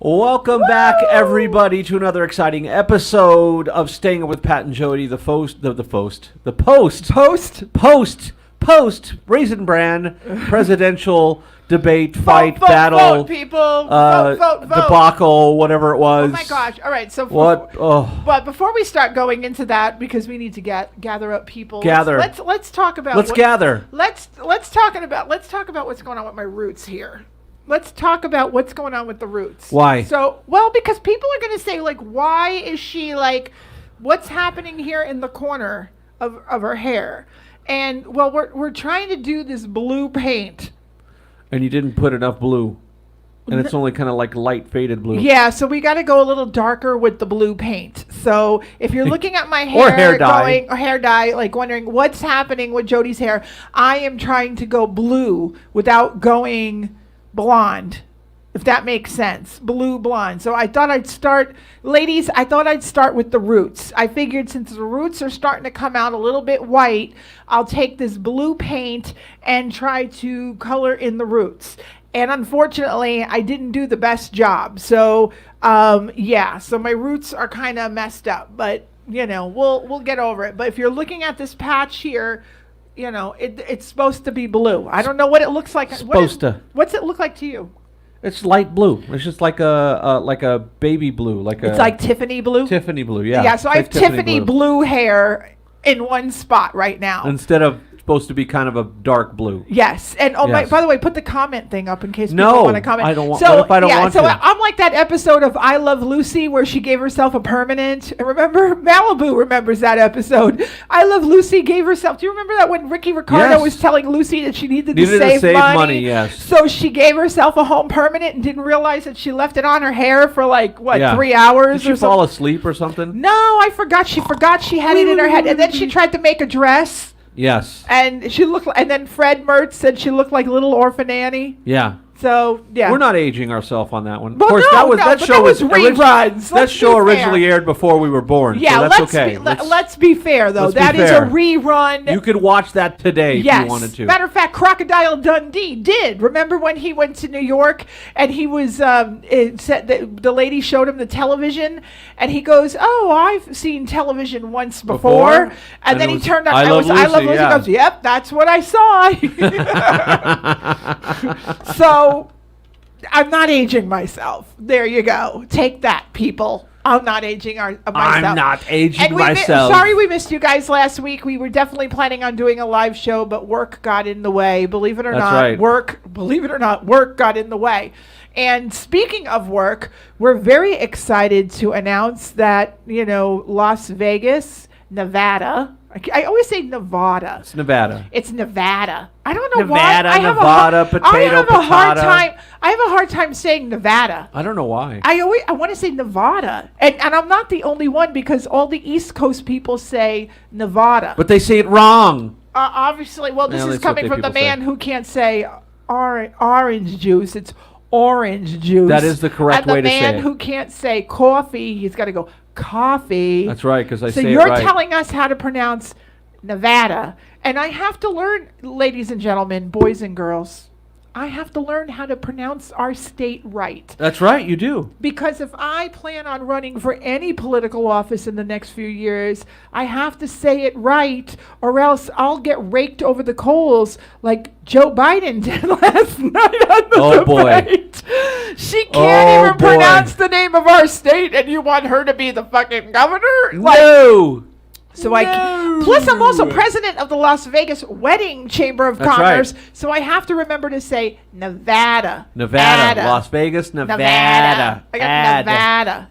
Welcome back, everybody, to another exciting episode of Staying with Pat and Jodi, the post Raisin Bran presidential debate, fight, battle, vote, people. Vote. debacle, whatever it was. Oh my gosh! All right, so But before we start going into that, because we need to gather up people. Gather. Let's talk about. Let's gather. Let's talk about what's going on with my roots here. Let's talk about what's going on with the roots. Why? Because people are going to say, like, why is she, like, what's happening here in the corner of her hair? And, well, we're trying to do this blue paint. And you didn't put enough blue. And it's only kind of like light faded blue. Yeah, so we got to go a little darker with the blue paint. So if you're looking at my hair, or hair dye, like wondering what's happening with Jodi's hair, I am trying to go blue without going blonde, if that makes sense. Blue blonde. So I thought I'd start, ladies, with the roots. I figured since the roots are starting to come out a little bit white, I'll take this blue paint and try to color in the roots. And unfortunately, I didn't do the best job. So, so my roots are kind of messed up, but we'll get over it. But if you're looking at this patch here, it's supposed to be blue. I don't know what it looks like. What's it look like to you? It's light blue. It's just like a baby blue, It's like Tiffany blue. Tiffany blue, yeah. Yeah. So I have Tiffany blue hair in one spot right now. Instead of supposed to be kind of a dark blue. Yes. And by the way, put the comment thing up in case people want to comment. I don't want. What if I don't want to? So I'm like that episode of I Love Lucy where she gave herself a permanent. Remember, Malibu remembers that episode. I Love Lucy gave herself. Do you remember that when Ricky Ricardo was telling Lucy that she needed to save money? Yes. So she gave herself a home permanent and didn't realize that she left it on her hair for 3 hours. Did she fall asleep or something? No, I forgot. She forgot she had it in her head, and then she tried to make a dress. Yes. And she looked and then Fred Mertz said she looked like Little Orphan Annie. Yeah. So, yeah. We're not aging ourselves on that one. Well, of course, that show was reruns. That show originally aired before we were born. Yeah, so that's okay. Let's be fair, though. That is a rerun. You could watch that today if you wanted to. Matter of fact, Crocodile Dundee did. Remember when he went to New York and he was, it said that the lady showed him the television and he goes, "Oh, I've seen television once before." And then he turned on, I Love Lucy. He goes, "Yep, that's what I saw." So, I'm not aging myself. There you go. Take that, people. I'm not aging myself. I'm not aging myself. Sorry we missed you guys last week. We were definitely planning on doing a live show, but work got in the way. Believe it or not, work got in the way. And speaking of work, we're very excited to announce that, Las Vegas, Nevada. I always say Nevada. It's Nevada. It's Nevada. I don't know why. I have a hard time saying Nevada. I don't know why. I want to say Nevada. And I'm not the only one because all the East Coast people say Nevada. But they say it wrong. Obviously, this is coming from the man who can't say orange juice. It's orange juice. That is the correct way to say it. And the man who can't say coffee, he's got to go coffee. That's right, because I say it right. So you're right. telling us how to pronounce Nevada. And I have to learn, ladies and gentlemen, boys and girls, I have to learn how to pronounce our state right. That's right, you do. Because if I plan on running for any political office in the next few years, I have to say it right, or else I'll get raked over the coals like Joe Biden did last night on the debate. She can't even pronounce the name of our state, and you want her to be the fucking governor? No. Plus I'm also president of the Las Vegas Wedding Chamber of Commerce, so I have to remember to say Nevada. Las Vegas, Nevada. I got Nevada.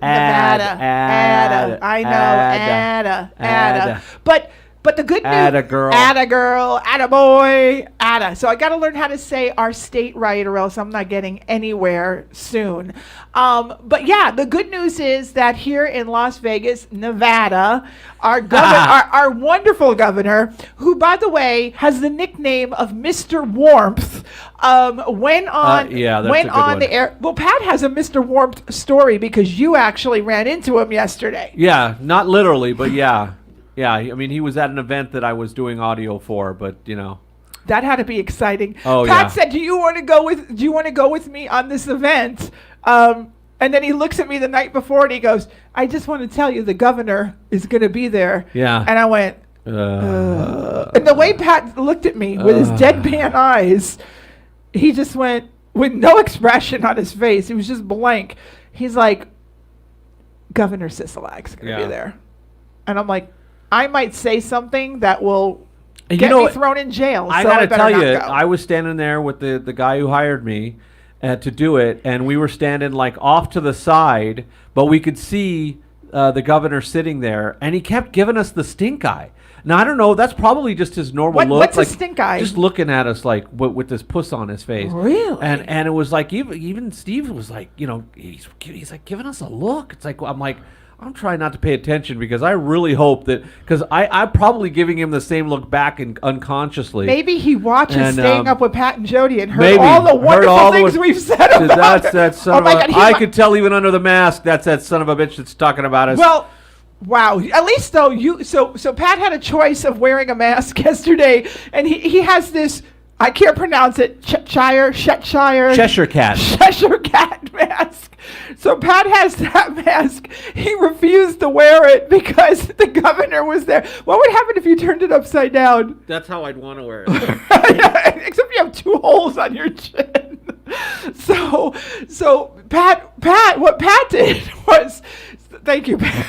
I know, Ada. But the good news, Atta girl, atta boy, atta. So I got to learn how to say our state right, or else I'm not getting anywhere soon. But yeah, the good news is that here in Las Vegas, Nevada, our our wonderful governor, who by the way has the nickname of Mr. Warmth, went on the air. Well, Pat has a Mr. Warmth story because you actually ran into him yesterday. Yeah, not literally, but yeah. Yeah, I mean, he was at an event that I was doing audio for, but that had to be exciting. Oh, Pat said, "Do you want to go with me on this event?" And And then he looks at me the night before and he goes, I just want to tell you the governor is going to be there. Yeah. And I went, and the way Pat looked at me with his deadpan eyes, he just went with no expression on his face. He was just blank. He's like, Governor Sisolak's going to be there. And I'm like, I might say something that will get me thrown in jail. I got to tell you, I was standing there with the guy who hired me to do it, and we were standing like off to the side, but we could see the governor sitting there, and he kept giving us the stink eye. Now, I don't know. That's probably just his normal look. What's like, a stink eye? Just looking at us like with this puss on his face. Really? And it was like even Steve was like, he's like giving us a look. It's like I'm trying not to pay attention because I really hope that because I'm probably giving him the same look back and unconsciously. Maybe he watches Staying Up with Pat and Jodi and heard all the wonderful things we've said about that son of a. I could tell even under the mask that's that son of a bitch that's talking about us. Well. Wow. At least though so Pat had a choice of wearing a mask yesterday, and he has this, I can't pronounce it, Cheshire cat mask. So Pat has that mask. He refused to wear it because the governor was there. What would happen if you turned it upside down? That's how I'd want to wear it. Except you have 2 holes on your chin. So Pat, what Pat did was, thank you, Pat.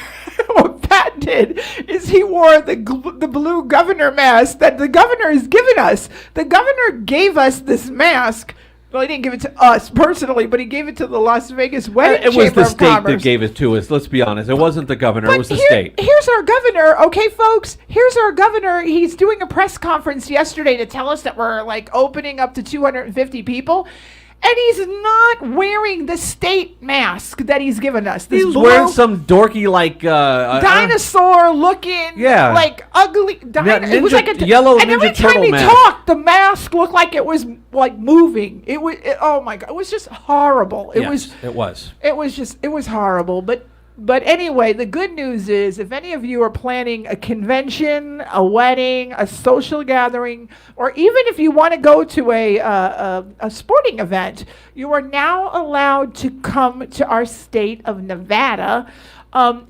What Pat did is he wore the blue governor mask that the governor has given us. The governor gave us this mask. Well, he didn't give it to us personally, but he gave it to the Las Vegas Wedding Chamber of Commerce. It was the state that gave it to us. Let's be honest. It wasn't the governor. It was the state. Here's our governor. Okay, folks. Here's our governor. He's doing a press conference yesterday to tell us that we're like opening up to 250 people. And he's not wearing the state mask that he's given us. He's wearing some dorky, like... dinosaur-looking, like, ugly... it was like a yellow and Ninja Turtle every time he mask. talked, the mask looked like it was, like, moving. Oh, my God. It was just horrible. It was horrible. But anyway, the good news is if any of you are planning a convention, a wedding, a social gathering, or even if you want to go to a sporting event, you are now allowed to come to our state of Nevada.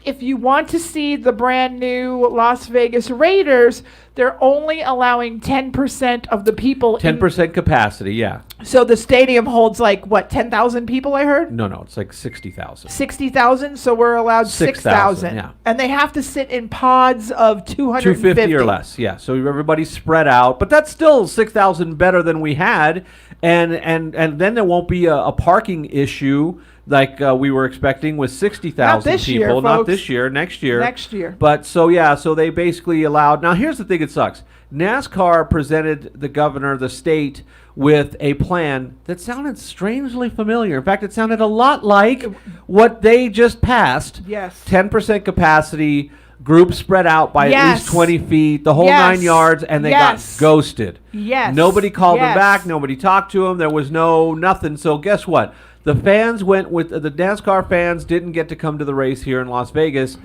If you want to see the brand new Las Vegas Raiders, they're only allowing 10% of the people. 10% capacity, yeah. So the stadium holds like, what, 10,000 people, I heard? No, it's like 60,000. 60,000, so we're allowed 6,000. Yeah. And they have to sit in pods of 250 or less, yeah. So everybody's spread out, but that's still 6,000 better than we had. And then there won't be a parking issue like we were expecting with 60,000 people. Not this year, next year. Next year. But so they basically allowed. Now here's the thing, it sucks. NASCAR presented the governor, the state, with a plan that sounded strangely familiar. In fact, it sounded a lot like what they just passed. Yes. 10% capacity, group spread out by at least 20 feet, the whole 9 yards, and they got ghosted. Yes. Nobody called them back. Nobody talked to them. There was nothing. So guess what? The fans went with the NASCAR fans didn't get to come to the race here in Las Vegas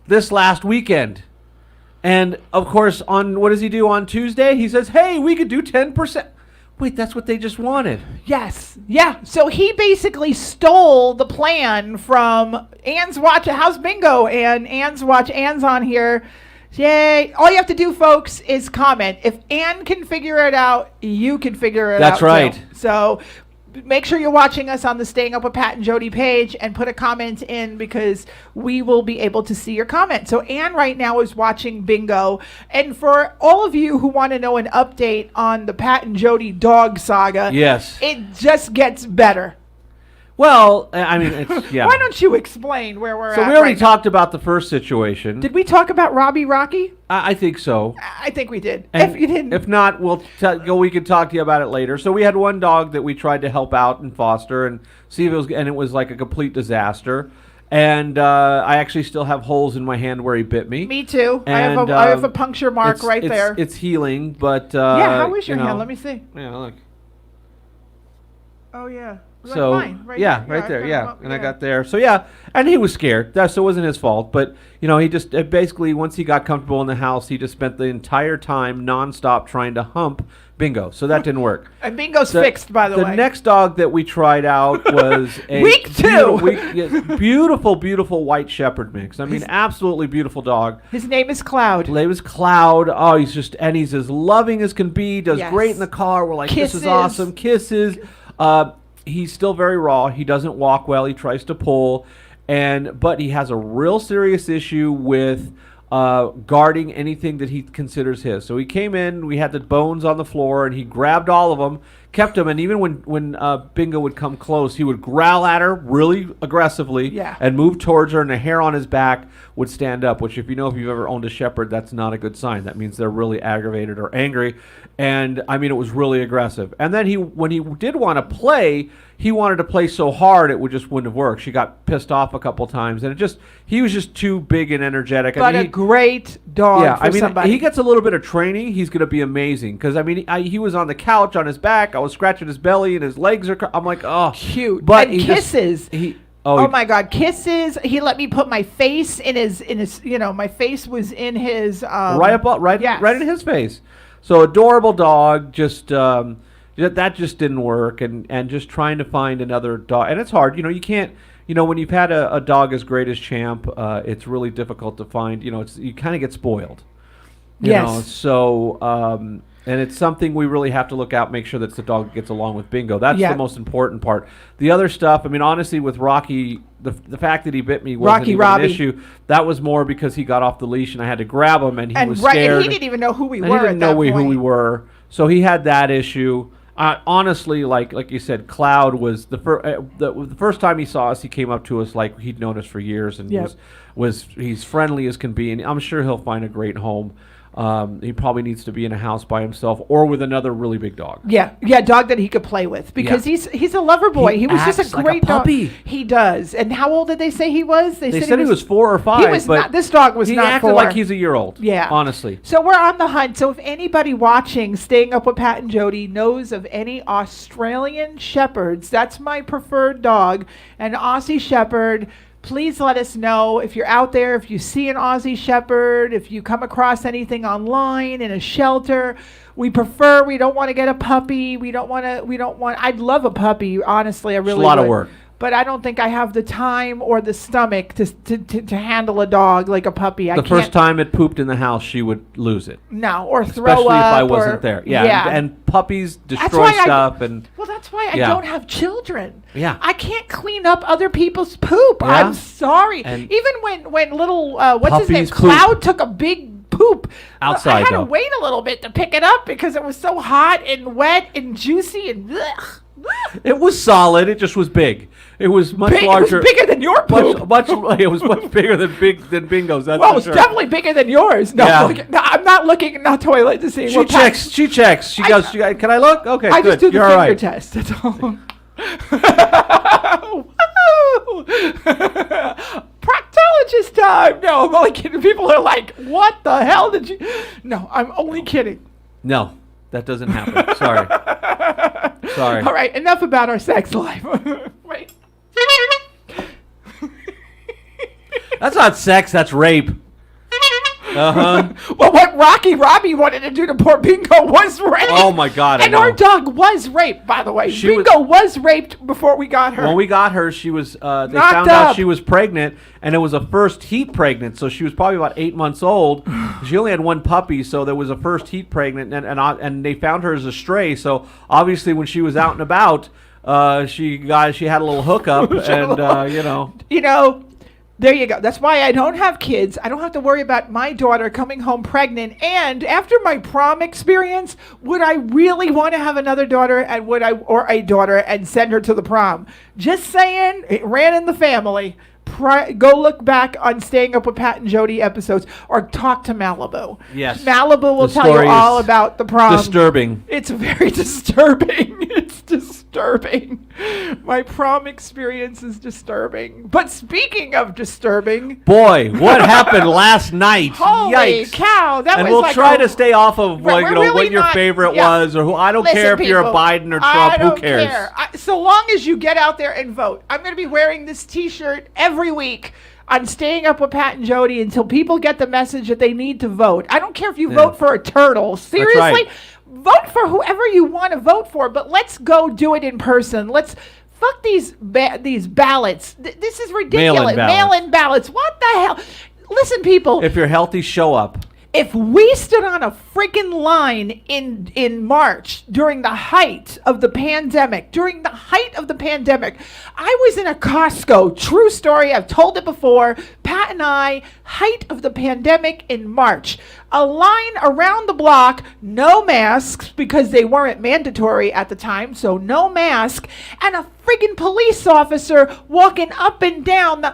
this last weekend. And of course, what does he do on Tuesday? He says, "Hey, we could do 10%." Wait, that's what they just wanted. Yes. Yeah. So he basically stole the plan from Ann's Watch a House Bingo and Ann's Watch. Ann's on here. Yay. All you have to do, folks, is comment. If Ann can figure it out, you can figure it out. That's right. Too. So make sure you're watching us on the Staying Up with Pat and Jodi page and put a comment in because we will be able to see your comment. So Ann right now is watching Bingo. And for all of you who want to know an update on the Pat and Jodi dog saga, yes, it just gets better. Well, I mean, it's, yeah. Why don't you explain where we're at? So we already talked about the first situation. Did we talk about Rocky? I think so. I think we did. And if you didn't, if not, we could talk to you about it later. So we had one dog that we tried to help out and foster and see if it was like a complete disaster. And I actually still have holes in my hand where he bit me. Me too. And, I have a puncture mark right there. It's healing, but yeah. How is your hand? Let me see. Yeah, look. Oh yeah. So mine, right yeah, there. right there, got yeah. him up, And I got there. So yeah, and he was scared. So it wasn't his fault. But he just basically once he got comfortable in the house, he just spent the entire time nonstop trying to hump Bingo. So that didn't work. And Bingo's fixed, by the way. The next dog that we tried out was a Week 2. Beautiful, beautiful white shepherd mix. I mean, absolutely beautiful dog. His name is Cloud. His name is Cloud. Oh, he's as loving as can be. Does great in the car. We're like, this is awesome. Kisses. He's still very raw. He doesn't walk well. He tries to pull, but he has a real serious issue with guarding anything that he considers his. So he came in, we had the bones on the floor, and he grabbed all of them, kept them, and even when Bingo would come close, he would growl at her really aggressively and move towards her, and the hair on his back would stand up, which if you've ever owned a shepherd, that's not a good sign. That means they're really aggravated or angry. And I mean, it was really aggressive. And then when he did want to play, he wanted to play so hard it just wouldn't have worked. She got pissed off a couple times, and he was just too big and energetic. But a great dog for somebody. He gets a little bit of training, he's going to be amazing. Because he was on the couch on his back. I was scratching his belly, and his legs are. I'm like, oh, cute. But and kisses. Oh my God, kisses! He let me put my face in his. My face was in his. Right in his face. So adorable dog. That just didn't work, and just trying to find another dog, and it's hard. You can't. When you've had a dog as great as Champ, it's really difficult to find. You kind of get spoiled. So. And it's something we really have to look out, make sure that the dog gets along with Bingo. That's the most important part. The other stuff, I mean, honestly, with Rocky, the fact that he bit me wasn't even an issue. That was more because he got off the leash and I had to grab him, and he was scared. And he didn't even know who we were. He didn't know who we were, so he had that issue. Honestly, like you said, Cloud was the first time he saw us. He came up to us like he'd known us for years, and he's friendly as can be, and I'm sure he'll find a great home. He probably needs to be in a house by himself or with another really big dog. Yeah, dog that he could play with because he's a lover boy. He was just a great puppy. Dog. He does. And how old did they say he was? They said he was 4 or 5. He was not. This dog was not 4. He acted like he's a year old. Yeah, honestly. So we're on the hunt. So if anybody watching, staying up with Pat and Jodi, knows of any Australian shepherds, that's my preferred dog, an Aussie Shepherd. Please let us know if you're out there, if you see an Aussie Shepherd, if you come across anything online in a shelter. We don't want to get a puppy. I'd love a puppy, honestly. I really would. It's a lot of work. But I don't think I have the time or the stomach to handle a dog like a puppy. The first time it pooped in the house, she would lose it. No, or throw up. Especially if I wasn't there. Yeah. And puppies destroy stuff. That's why I don't have children. Yeah. I can't clean up other people's poop. Yeah. I'm sorry. And even when little, what's his name? Cloud took a big poop. Outside, I had to wait a little bit to pick it up because it was so hot and wet and juicy and blech. It was solid. It just was big. It was much larger. It was bigger than your poop. It was much bigger than Bingo's. That's well, it was definitely bigger than yours. No, I'm not looking in the toilet to see. She checks. She goes. Can I look? Okay, I good. just do the You're finger right. test. That's all. Proctologist time. No, I'm only kidding. People are like, "What the hell did you?" No, I'm only kidding. No, that doesn't happen. Sorry. All right, enough about our sex life. Wait. That's not sex. That's rape. Well, what Rocky Robbie wanted to do to poor Bingo was rape. Oh my God! And our dog was raped, by the way. Bingo was raped before we got her. When we got her, she was. They found out she was pregnant, and it was a first heat pregnant. So she was probably about 8 months old. She only had 1 puppy, so there was a first heat pregnant, and they found her as a stray. So obviously, when she was out and about, she had a little hookup, and There you go. That's why I don't have kids. I don't have to worry about my daughter coming home pregnant. And after my prom experience, would I really want to have another daughter or a daughter and send her to the prom? Just saying, it ran in the family. Go look back on Staying Up with Pat and Jodi episodes or talk to Malibu. Yes. Malibu will tell you all about the prom. Disturbing. It's very disturbing. It's disturbing. disturbing. My prom experience is disturbing. But speaking of disturbing, boy, what happened last night? Holy Yikes. cow! That And was we'll like try to stay off of We're really what your not- favorite yeah. was or who. I don't Listen, care if you're a people, Biden or Trump. I don't Who cares? care. So long as you get out there and vote. I'm going to be wearing this T-shirt every week on Staying Up with Pat and Jodi until people get the message that they need to vote. I don't care if you vote for a turtle. Seriously, right. vote for whoever you want to vote for, but let's go do it in person. Let's fuck these ballots. This is ridiculous. Mail-in ballots. What the hell? Listen, people. If you're healthy, show up. If we stood on a freaking line in March during the height of the pandemic, I was in a Costco, true story, I've told it before, Pat and I, height of the pandemic in March. A line around the block, no masks because they weren't mandatory at the time, so no mask, and a friggin' police officer walking up and down,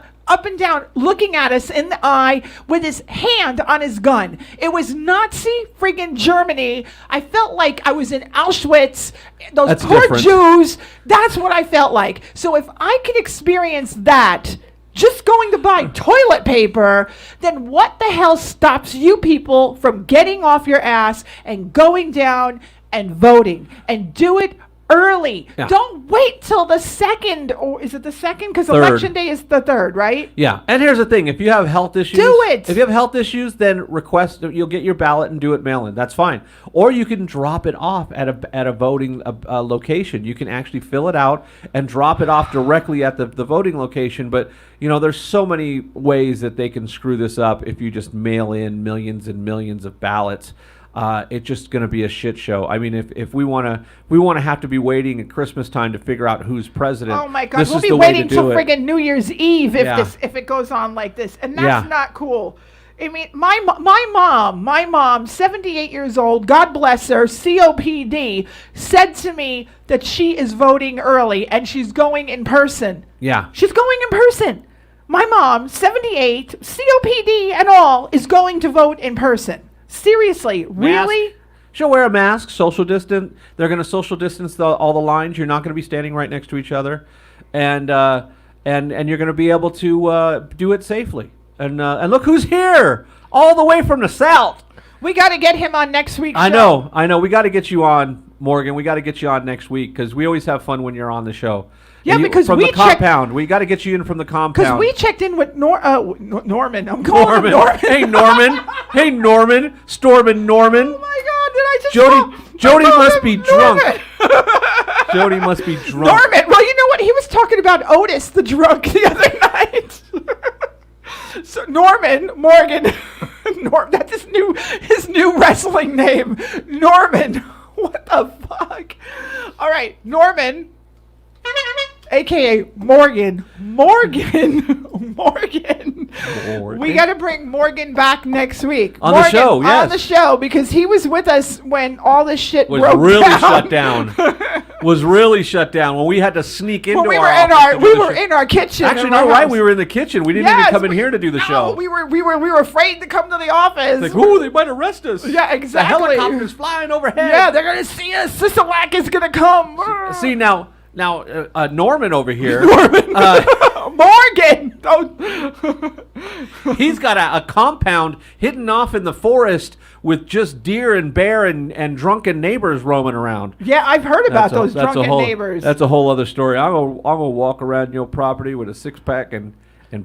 looking at us in the eye with his hand on his gun. It was Nazi friggin' Germany. I felt like I was in Auschwitz. Those That's poor different. Jews. That's what I felt like. So if I can experience that just going to buy toilet paper, then what the hell stops you people from getting off your ass and going down and voting? And do it early. Yeah. Don't wait till the 2nd, or is it the 2nd? Because Third. election day is the 3rd, right? Yeah, and here's the thing: if you have health issues, Do it! If you have health issues, then request. You'll get your ballot and do it mail-in. That's fine. Or you can drop it off at a voting location. You can actually fill it out and drop it off directly at the voting location. But there's so many ways that they can screw this up if you just mail in millions and millions of ballots. It's just going to be a shit show. I mean, if we want to have to be waiting at Christmas time to figure out who's president. Oh my God, this we'll is be the way waiting to till do it. friggin' New Year's Eve Yeah. if it goes on like this, and Yeah. that's not cool. I mean, my mom, 78 years old, God bless her, COPD, said to me that she is voting early and she's going in person. Yeah. She's going in person. My mom, 78, COPD and all, is going to vote in person. Seriously, really? Mask. She'll wear a mask, social distance. They're going to social distance all the lines. You're not going to be standing right next to each other, and you're going to be able to do it safely. And look who's here, all the way from the south. We got to get him on next week's I show. know. We got to get you on, Morgan. We got to get you on next week because we always have fun when you're on the show. Yeah, And because from we the compound, we got to get you in from the compound. Because we checked in with Norman. I'm calling him Norman. Hey Norman. Hey Norman. Stormin' Norman. Oh my God! Did I just Jody call must him be Norman? drunk. Jody must be drunk. Norman. Well, you know what? He was talking about Otis the drunk the other night. So Morgan, that's his new wrestling name, Norman. What the fuck? All right, Norman, aka Morgan. We got to bring Morgan back next week. On the show, yes. On the show, because he was with us when all this shit Was broke really down. shut down. Was really shut down when we had to sneak into When we our were in office our to do we the were show. in our kitchen. Actually, in our no, right? house. We were in the kitchen. We didn't Yes, even come in here to do the show. We were afraid to come to the office. Like, ooh, they might arrest us. Yeah, The exactly. helicopter's flying overhead. Yeah, they're gonna see us. Sisalak is gonna come. See now, Norman over here. Morgan. He's got a compound hidden off in the forest with just deer and bear and drunken neighbors roaming around. Yeah, I've heard about those That's drunken a whole, neighbors. That's a whole other story. I'm gonna walk around your property with a 6-pack and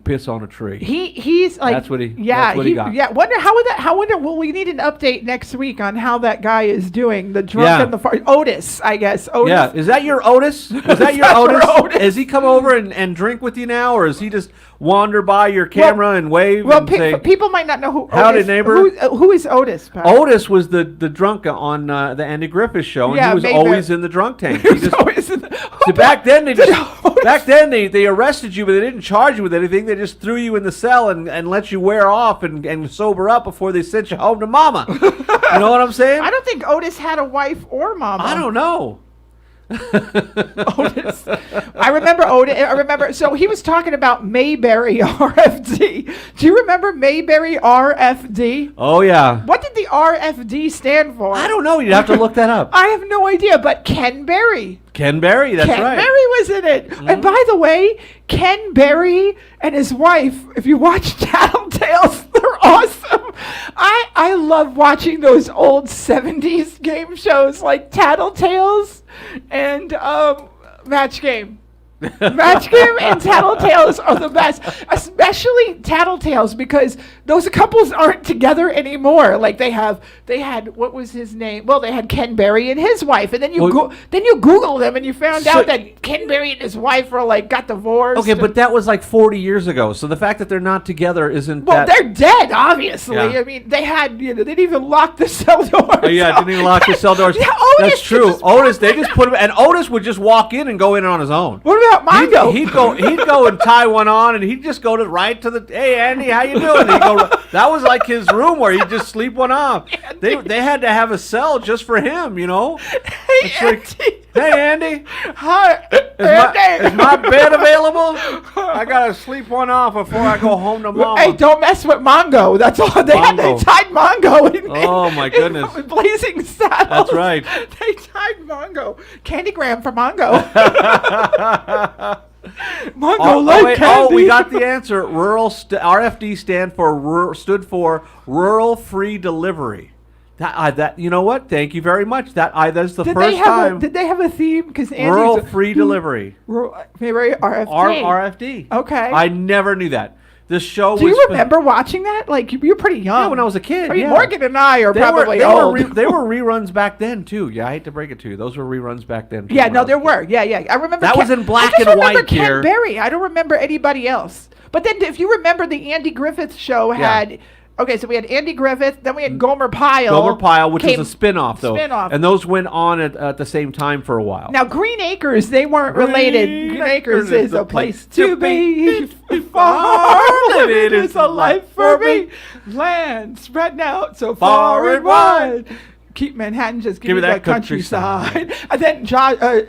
piss on a tree. He's like That's what he got. Yeah, wonder will we need an update next week on how that guy is doing, the drunk Yeah. and the Otis, I guess. Otis. Yeah, is that your Otis? Is that your Otis? Has he come over and drink with you now, or is he just wander by your camera and wave Well, and say, people might not know who Howdy, Otis, neighbor. Who is Otis, Pat? Otis was the drunk on the Andy Griffith show, and Yeah, he was maybe. always in the drunk tank. He He was just- always in So back then they Did Otis- they arrested you, but they didn't charge you with anything. They just threw you in the cell and let you wear off and sober up before they sent you home to mama. You know what I'm saying? I don't think Otis had a wife or mama. I don't know. Otis. I remember Otis. I remember. So he was talking about Mayberry RFD. Do you remember Mayberry RFD? Oh, yeah. What did the RFD stand for? I don't know. You'd have to look that up. I have no idea, but Ken Berry. Ken Berry, that's Ken right. Berry was in it. And by the way, Ken Berry and his wife, if you watch Tattletales, they're awesome. I love watching those old 70s game shows like Tattletales and Match Game. Match Game and Tattletales are the best, especially Tattletales, because those couples aren't together anymore. Like they had what was his name? Well, they had Ken Berry and his wife, and then you Google them and you found out that Ken Berry and his wife were like got divorced. Okay, but that was like 40 years ago. So the fact that they're not together isn't. Well, they're dead, obviously. Yeah. I mean, they had they didn't even lock the cell doors. Oh, yeah, didn't even lock the cell doors. Yeah, That's true. Otis, they just put him, and Otis would just walk in and go in on his own. What about Mongo? He'd go and tie one on, and he'd just go right to the. Hey, Andy, how you doing? And he'd go. That was like his room where he'd just sleep one off. They had to have a cell just for him, you know. Hey, Andy. Hey, Andy. Hi, Is my bed available? I gotta sleep one off before I go home to Mama. Hey, don't mess with Mongo. That's all they had. They tied Mongo in. Oh my goodness! In Blazing Saddles. That's right. They tied Mongo. Candygram for Mongo. Mongo candy. We got the answer. RFD stood for Rural Free Delivery. That you know what? Thank you very much. That's the first time. Did they have a theme? Because Rural Free Delivery. Maybe RFD. RFD. Okay. I never knew that. This show. Do you remember watching that? Like you're pretty young. Yeah, when I was a kid. I mean, yeah. Morgan and I are probably old. They were reruns back then too. Yeah, I hate to break it to you. Those were reruns back then. Too, yeah, no, there were. Yeah. I remember that was in black and white here. Ken Berry. I don't remember anybody else. But then, if you remember, the Andy Griffith Show had. Okay, so we had Andy Griffith, then we had Gomer Pyle. Which was a spin-off, though. Spin-off. And those went on at the same time for a while. Now, Green Acres, they weren't related. Green Acres is a place to be. Far living is a life for me. Land spreading out so far and wide. Keep Manhattan, just give me that countryside. And then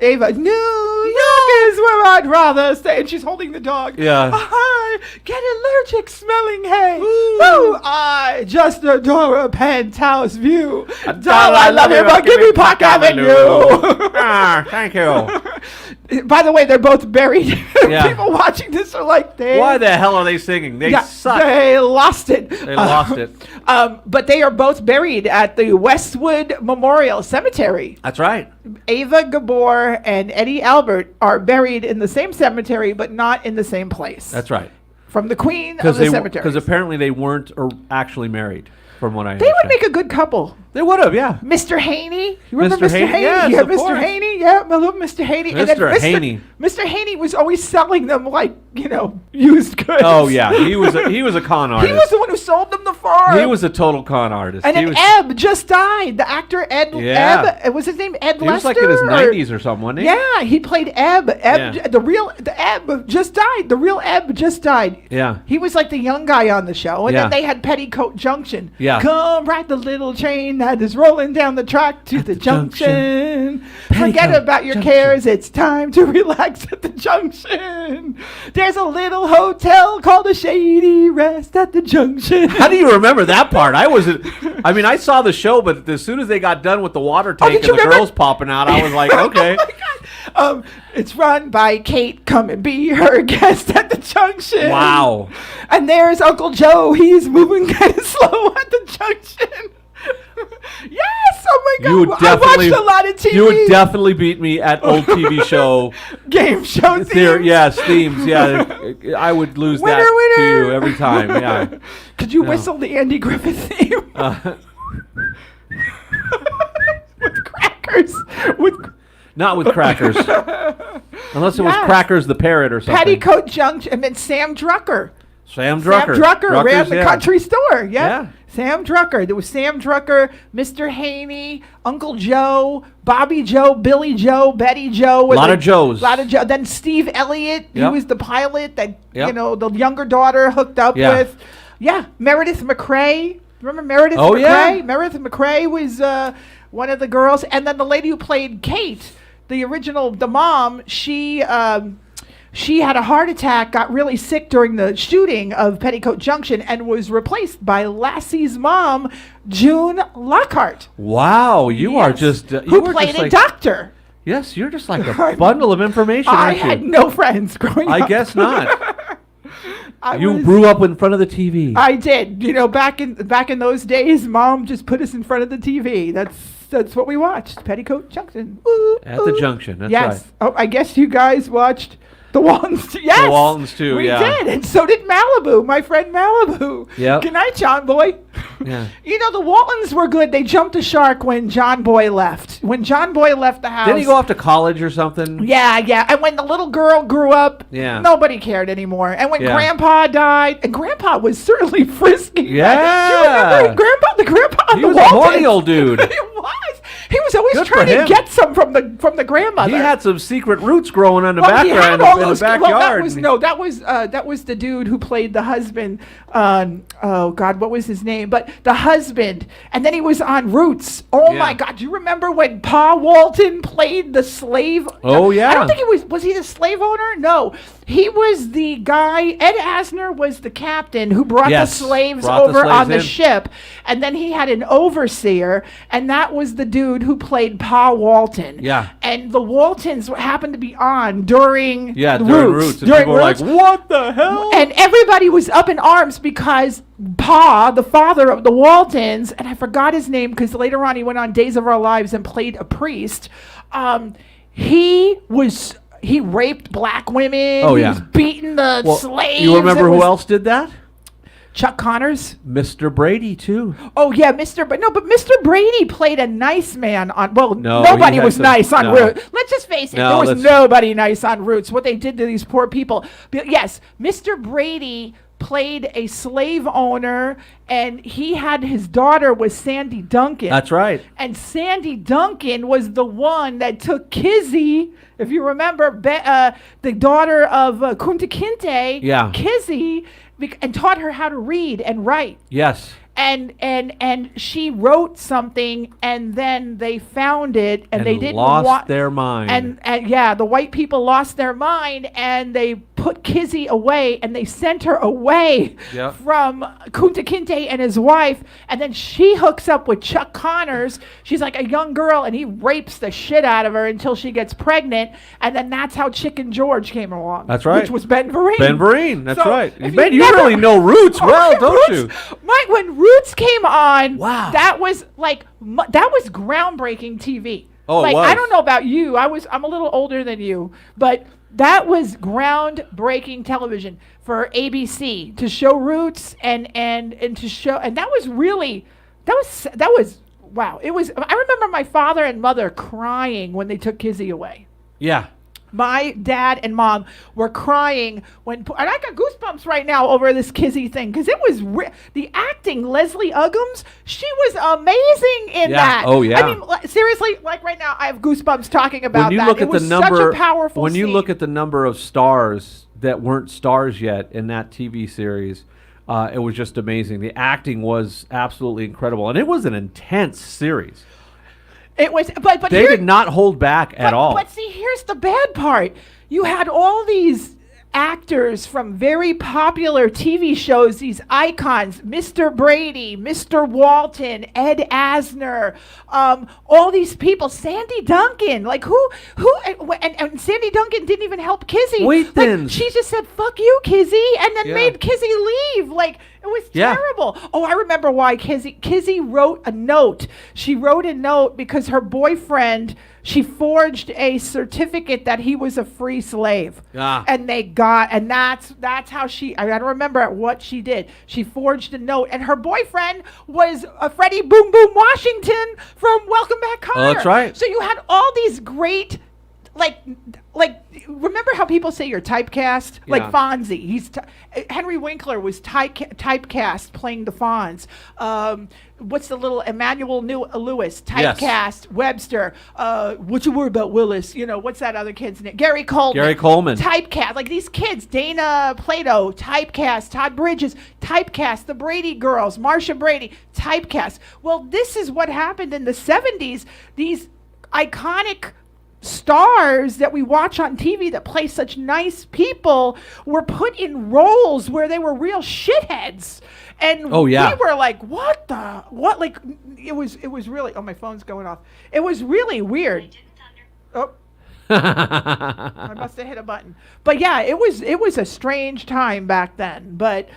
Ava, New York is where I'd rather stay. And she's holding the dog. Yeah. I get allergic smelling hay. Ooh, I just adore a penthouse view. Doll, I love it, but give me Park Avenue. Thank you. By the way, they're both buried. People watching this are like, why the hell are they singing? They suck. They lost it. They lost it. But they are both buried at the Westwood Memorial Cemetery. That's right. Ava Gabor and Eddie Albert are buried in the same cemetery, but not in the same place. That's right. From the queen of the cemetery. Because apparently they weren't actually married, from what I understand. They would make a good couple. They would have, yeah. Mr. Haney. You remember Mr. Haney? Yes, yeah, of Mr. course. Haney. Yeah, I love Mr. Haney. Mr. Haney. Mr. Haney was always selling them like, used goods. Oh, yeah. He was a con artist. He was the one who sold them the farm. He was a total con artist. And then Ebb just died. The actor Ebb. Was his name Ed Lester? He was like in his 90s or something, wasn't he? Yeah, he played Ebb. The Ebb just died. The real Ebb just died. Yeah. He was like the young guy on the show. And then they had Petticoat Junction. Yeah. Come ride the little train that is rolling down the track to the junction. Forget about your cares. It's time to relax at the junction. There's a little hotel called a Shady Rest at the junction. How do you remember that part? I saw the show, but as soon as they got done with the water tank and the girls popping out, I was like, okay. Oh my God. It's run by Kate. Come and be her guest at the junction. Wow. And there's Uncle Joe. He's moving kind of slow at the junction. Yes! Oh my God! I watched a lot of TV. You would definitely beat me at old TV show game show themes. Yes, themes. Yeah, I would lose winner, that to you every time. Yeah. Could you whistle the Andy Griffith theme? With crackers. Not with crackers. Unless it was Crackers the Parrot or something. Petticoat Junction. And then Sam Drucker. Sam Drucker. Ran the country store. Yeah. Sam Drucker. There was Sam Drucker, Mr. Haney, Uncle Joe, Bobby Joe, Billy Joe, Betty Joe. A lot of Joes. Then Steve Elliott. He was the pilot that, the younger daughter hooked up with. Yeah. Meredith McRae. Remember Meredith McRae? Yeah. Meredith McRae was one of the girls. And then the lady who played Kate, the mom, she had a heart attack, got really sick during the shooting of Petticoat Junction, and was replaced by Lassie's mom, June Lockhart. Wow, you are just who played a doctor. Yes, you're just like a bundle of information. I had no friends growing up. I guess not. You grew up in front of the TV. I did. You know, back in those days, Mom just put us in front of the TV. That's what we watched. Petticoat Junction. At the junction. That's yes. right. Oh, I guess you guys watched the Waltons. Yes. The Waltons too. We did, and so did Malibu. My friend Malibu. Yeah. Good night, John Boy. Yeah. You know, the Waltons were good. They jumped the shark when John Boy left. When John Boy left the house. Didn't he go off to college or something? Yeah. And when the little girl grew up, nobody cared anymore. And when Grandpa died, and Grandpa was certainly frisky. Yeah. Do you remember the Grandpa? He was a horny old dude. He was. He was always Good trying to get some from the grandmother. He had some secret roots growing on the background in the backyard. That was the dude who played the husband. Oh God, what was his name? But the husband, and then he was on Roots. Oh my God, do you remember when Pa Walton played the slave? Oh yeah. I don't think he was. Was he the slave owner? No, he was the guy. Ed Asner was the captain who brought the slaves over on the ship, and then he had an overseer, and that was the dude who played Pa Walton. Yeah. And the Waltons happened to be on during during Roots. And during people were like, what the hell? And everybody was up in arms because Pa, the father of the Waltons, and I forgot his name because later on he went on Days of Our Lives and played a priest. He raped black women. Oh, he was beating the slaves. You remember who else did that? Chuck Connors. Mr. Brady, too. Oh, yeah, but Mr. Brady played a nice man on, nobody was nice on Roots. Let's just face it, there was nobody nice on Roots. What they did to these poor people. But yes, Mr. Brady played a slave owner, and his daughter was Sandy Duncan. That's right. And Sandy Duncan was the one that took Kizzy, if you remember, the daughter of Kunta Kinte, Kizzy, and taught her how to read and write. Yes. And she wrote something, and then they found it, and they didn't lost their mind. And the white people lost their mind, and they put Kizzy away, and they sent her away from Kunta Kinte and his wife, and then she hooks up with Chuck Connors. She's like a young girl, and he rapes the shit out of her until she gets pregnant, and then that's how Chicken George came along. That's right. Which was Ben Vereen. Ben Vereen, that's right. Ben, you really know Roots well, don't you? Mike, when Roots came on, wow, that was groundbreaking TV. Oh, it was. I don't know about you. I'm a little older than you, but that was groundbreaking television for ABC to show Roots and to show, and that was wow. It was. I remember my father and mother crying when they took Kizzy away. Yeah. My dad and mom were crying and I got goosebumps right now over this Kizzy thing because it was the acting. Leslie Uggams, she was amazing in that. Oh yeah. I mean, seriously, like right now, I have goosebumps talking about when you that. Look it at was the number, such a powerful. When you scene. look at the number of stars that weren't stars yet in that TV series, it was just amazing. The acting was absolutely incredible, and it was an intense series. It was, but they did not hold back at all. But see, here's the bad part. You had all these actors from very popular TV shows, these icons, Mr. Brady, Mr. Walton, Ed Asner, all these people, Sandy Duncan, like who, and Sandy Duncan didn't even help Kizzy. Wait, then. She just said, fuck you, Kizzy, and then made Kizzy leave. Like, it was terrible. Oh, I remember why Kizzy wrote a note. She wrote a note because her boyfriend, she forged a certificate that he was a free slave. And that's how I gotta remember what she did. She forged a note, and her boyfriend was Freddie Boom Boom Washington from Welcome Back, Kotter. Oh, that's right. So you had all these great, like remember how people say you're typecast? Like Fonzie. Henry Winkler was typecast playing the Fonz. What's the little Emmanuel Lewis typecast? Yes. Webster. What you worry about Willis? You know, what's that other kid's name? Gary Coleman. Typecast. Like these kids, Dana Plato, typecast. Todd Bridges, typecast. The Brady girls, Marsha Brady, typecast. Well, this is what happened in the 70s. These iconic stars that we watch on TV that play such nice people were put in roles where they were real shitheads. And Oh, yeah. we were like, what? Like, it was really, oh, my phone's going off. It was really weird. Oh. I must have hit a button. But yeah, it was a strange time back then. But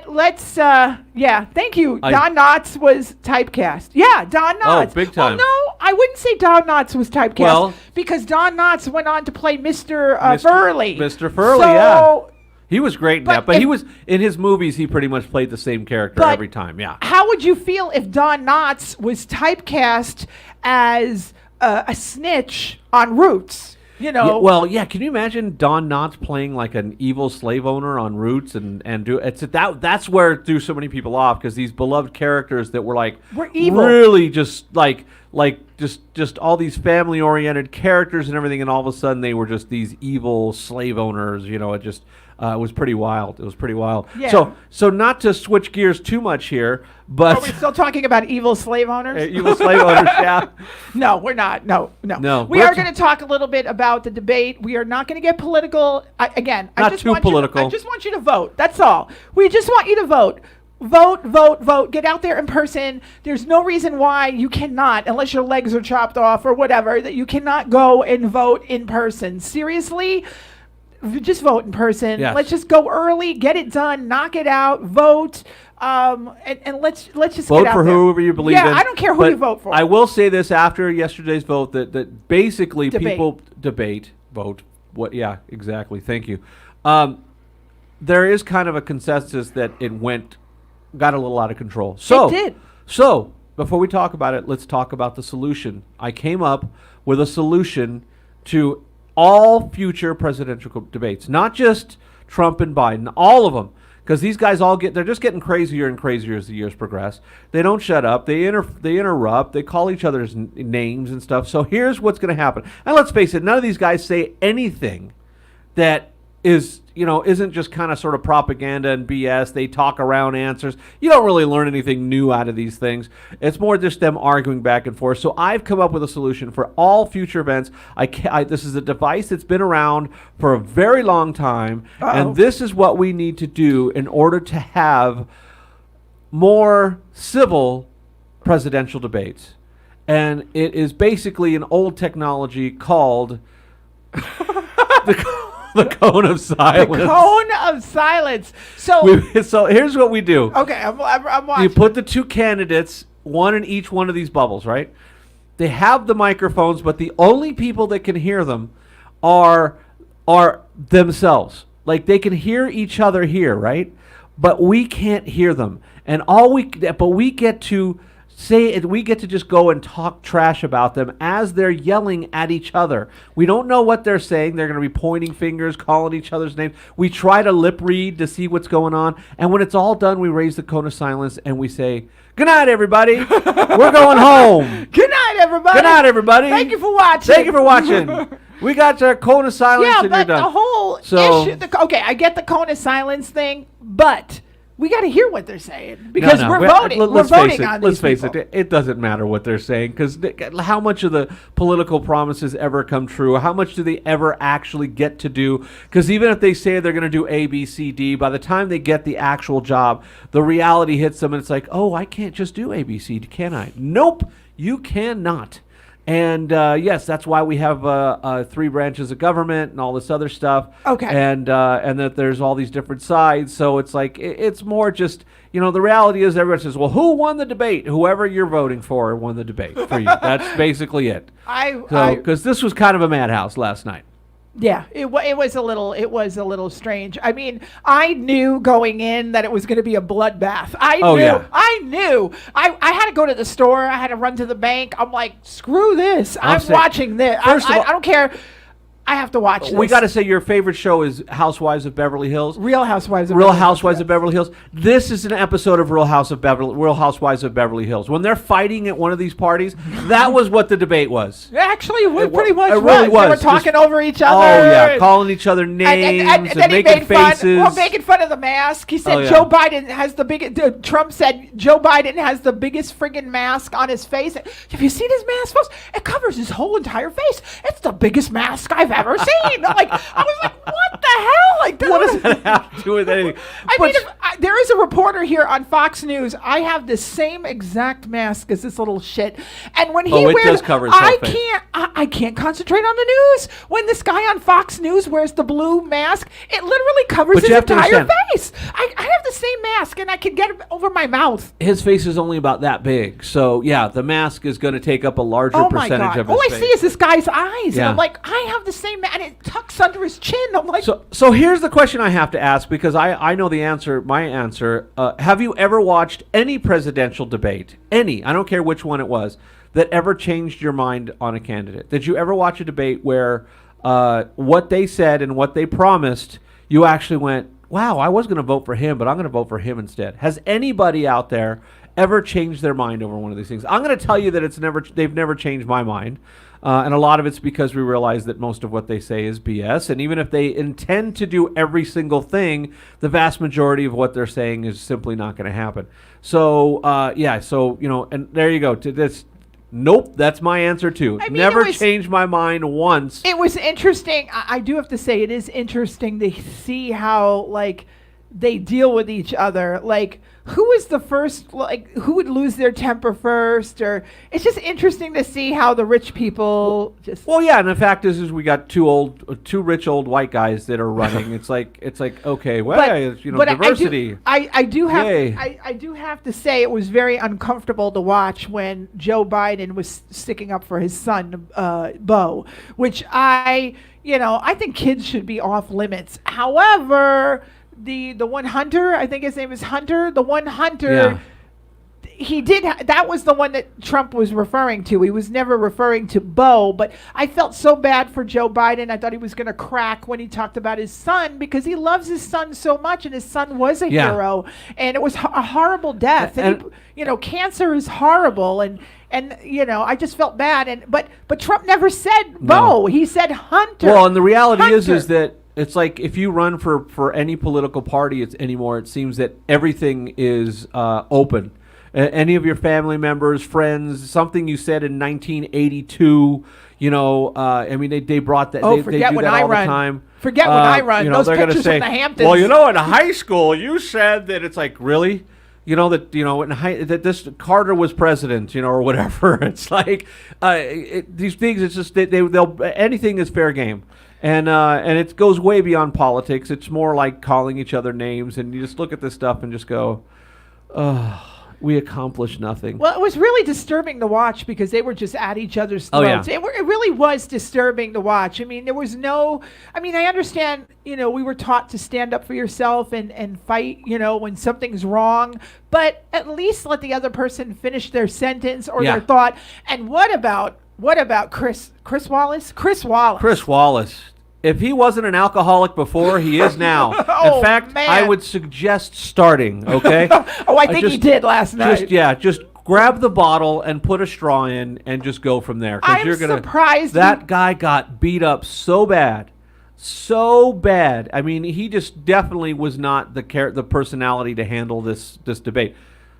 let's thank you. Don Knotts was typecast. Yeah, Don Knotts. Oh, big time. Well, no, I wouldn't say Don Knotts was typecast. Well, because Don Knotts went on to play Mr. Furley. Mr. Furley, So, yeah. He was great in But that, but if- he was in his movies. He pretty much played the same character But- every time. Yeah. How would you feel if Don Knotts was typecast as a snitch on Roots? You know, Can you imagine Don Knotts playing like an evil slave owner on Roots and do that's where it threw so many people off, because these beloved characters that were like Were evil. really just just all these family oriented characters and everything, and all of a sudden they were just these evil slave owners. You know, it was pretty wild. It was pretty wild. Yeah. So not to switch gears too much here, but are we still talking about evil slave owners? evil slave owners, yeah. No, we're not. No. No. We are going to talk a little bit about the debate. We are not going to get political. I Not just too want political. I just want you to vote. That's all. We just want you to vote. Vote, vote, vote. Get out there in person. There's no reason why you cannot, unless your legs are chopped off or whatever, that you cannot go and vote in person. Seriously? Just vote in person. Yes. Let's just go early, get it done, knock it out, vote, and let's just Vote get out for there. whoever you believe in. Yeah, I don't care who but you vote for. I will say this after yesterday's vote that basically Debate. people vote. What? Yeah, exactly. Thank you. There is kind of a consensus that it got a little out of control. So It did. So before we talk about it, let's talk about the solution. I came up with a solution to all future presidential debates, not just Trump and Biden, all of them, because these guys they're just getting crazier and crazier as the years progress. They don't shut up. They interrupt. They call each other's names and stuff. So here's what's going to happen. And let's face it, none of these guys say anything that isn't just kind of sort of propaganda and BS. They talk around answers. You don't really learn anything new out of these things. It's more just them arguing back and forth. So I've come up with a solution for all future events. This is a device that's been around for a very long time, and this is what we need to do in order to have more civil presidential debates. And it is basically an old technology called the cone of silence. The cone of silence. So So here's what we do. okay, I'm watching. You put the two candidates, one in each one of these bubbles, right? They have the microphones, but the only people that can hear them are themselves. Like, they can hear each other here, right? But we can't hear them. And we get to just go and talk trash about them as they're yelling at each other. We don't know what they're saying. They're going to be pointing fingers, calling each other's names. We try to lip read to see what's going on. And when it's all done, we raise the cone of silence and we say, "Good night, everybody. We're going home. Good night, everybody. Good night, everybody. Thank you for watching. Thank you for watching. We got our cone of silence Yeah, and but you're done." the whole So- issue. Okay, I get the cone of silence thing, but we got to hear what they're saying because No, we're we- voting. We're let's face voting it. on Let's these face people. it. It doesn't matter what they're saying, because how much of the political promises ever come true? How much do they ever actually get to do? Because even if they say they're going to do A, B, C, D, by the time they get the actual job, the reality hits them, and it's like, oh, I can't just do A, B, C, can I? Nope, you cannot. And yes, that's why we have 3 branches of government and all this other stuff. Okay. And that there's all these different sides. So it's like it's more just, the reality is everyone says, well, who won the debate? Whoever you're voting for won the debate for you. That's basically it. Because this was kind of a madhouse last night. Yeah, it was a little strange. I mean, I knew going in that it was going to be a bloodbath. I knew. I had to go to the store. I had to run to the bank. I'm like, screw this. I'm watching this. I don't care. I have to watch this. We got to say your favorite show is Housewives of Beverly Hills. Real Housewives of Real Beverly Hills. Housewives of Beverly Hills. This is an episode of Real Housewives of Beverly Hills. When they're fighting at one of these parties, that was what the debate was. Actually, it pretty much it really was. They were talking over each other. Oh yeah, calling each other names and then he making made faces. making fun of the mask. He said Oh, yeah. Joe Biden has the biggest. Trump said Joe Biden has the biggest friggin' mask on his face. Have you seen his mask, folks? It covers his whole entire face. It's the biggest mask I've ever seen. I was like, what the hell? Like, What does that have to do with anything? There is a reporter here on Fox News. I have the same exact mask as this little shit, and when he it wears, does cover his whole face. I can't concentrate on the news. When this guy on Fox News wears the blue mask, it literally covers But his you have to entire understand. face. I have the same mask, and I can get it over my mouth. His face is only about that big, so yeah, the mask is going to take up a larger Oh my percentage God! of his All I face. see is this guy's eyes, and Yeah. I'm like, I have the same, and it tucks under his chin. I'm like, So here's the question I have to ask, because I know the answer. My answer: have you ever watched any presidential debate? Any? I don't care which one it was that ever changed your mind on a candidate. Did you ever watch a debate where what they said and what they promised, you actually went, "Wow, I was going to vote for him, but I'm going to vote for him instead"? Has anybody out there ever changed their mind over one of these things? I'm going to tell you that they've never changed my mind. And a lot of it's because we realize that most of what they say is BS. And even if they intend to do every single thing, the vast majority of what they're saying is simply not going to happen. So, and there you go. To this, nope, that's my answer too. I mean, Never changed my mind once. it was interesting. I do have to say, it is interesting to see how, like, they deal with each other. Like, who is the first, like, who would lose their temper first? Or it's just interesting to see how the rich people just. Well, yeah, and the fact is two rich old white guys that are running. It's like okay, well, diversity. I do have Yay. I do have to say, it was very uncomfortable to watch when Joe Biden was sticking up for his son, Beau, which I think kids should be off limits. However, the one Hunter, I think his name is Hunter, the one Hunter. Yeah. That was the one that Trump was referring to. He was never referring to Beau, but I felt so bad for Joe Biden. I thought he was going to crack when he talked about his son, because he loves his son so much, and his son was a hero, and it was a horrible death. And cancer is horrible, and I just felt bad. But Trump never said Beau. He said Hunter. Well, and the reality is Hunter. that it's like if you run for any political party anymore, it seems that everything is open. Any of your family members, friends, something you said in 1982, they brought that. They do that all the time. Forget when I run. Those they're pictures gonna say, from the Hamptons. well, in high school you said that. It's like, really? That this Carter was president, or whatever. It's like these things. It's just they'll anything is fair game. And it goes way beyond politics. It's more like calling each other names, and you just look at this stuff and just go, we accomplished nothing. Well, it was really disturbing to watch, because they were just at each other's Oh, yeah. throats. It really was disturbing to watch. I mean, I understand, we were taught to stand up for yourself and fight, when something's wrong, but at least let the other person finish their sentence or their thought. And what about Chris Wallace? Chris Wallace. If he wasn't an alcoholic before, he is now. Oh, in fact, man. I would suggest starting, okay? I think he did last night. Just grab the bottle and put a straw in and just go from there. I'm surprised. That guy got beat up so bad. I mean, he just definitely was not the personality to handle this debate.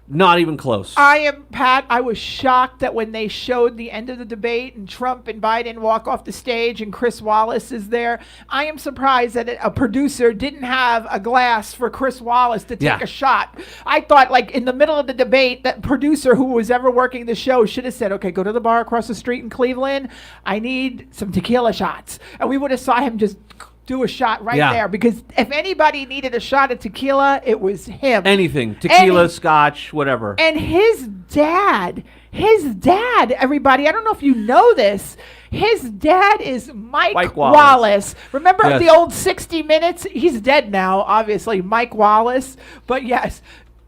Not even close. I was shocked that when they showed the end of the debate and Trump and Biden walk off the stage and Chris Wallace is there, I am surprised that a producer didn't have a glass for Chris Wallace to take a shot. I thought, like, in the middle of the debate, that producer who was ever working the show should have said, okay, go to the bar across the street in Cleveland. I need some tequila shots. And we would have saw him just do a shot right there, because if anybody needed a shot of tequila, it was him. Anything. Tequila, scotch, whatever. And his dad, everybody, I don't know if you know this, his dad is Mike Wallace. Remember the old 60 Minutes? He's dead now, obviously, Mike Wallace. But yes,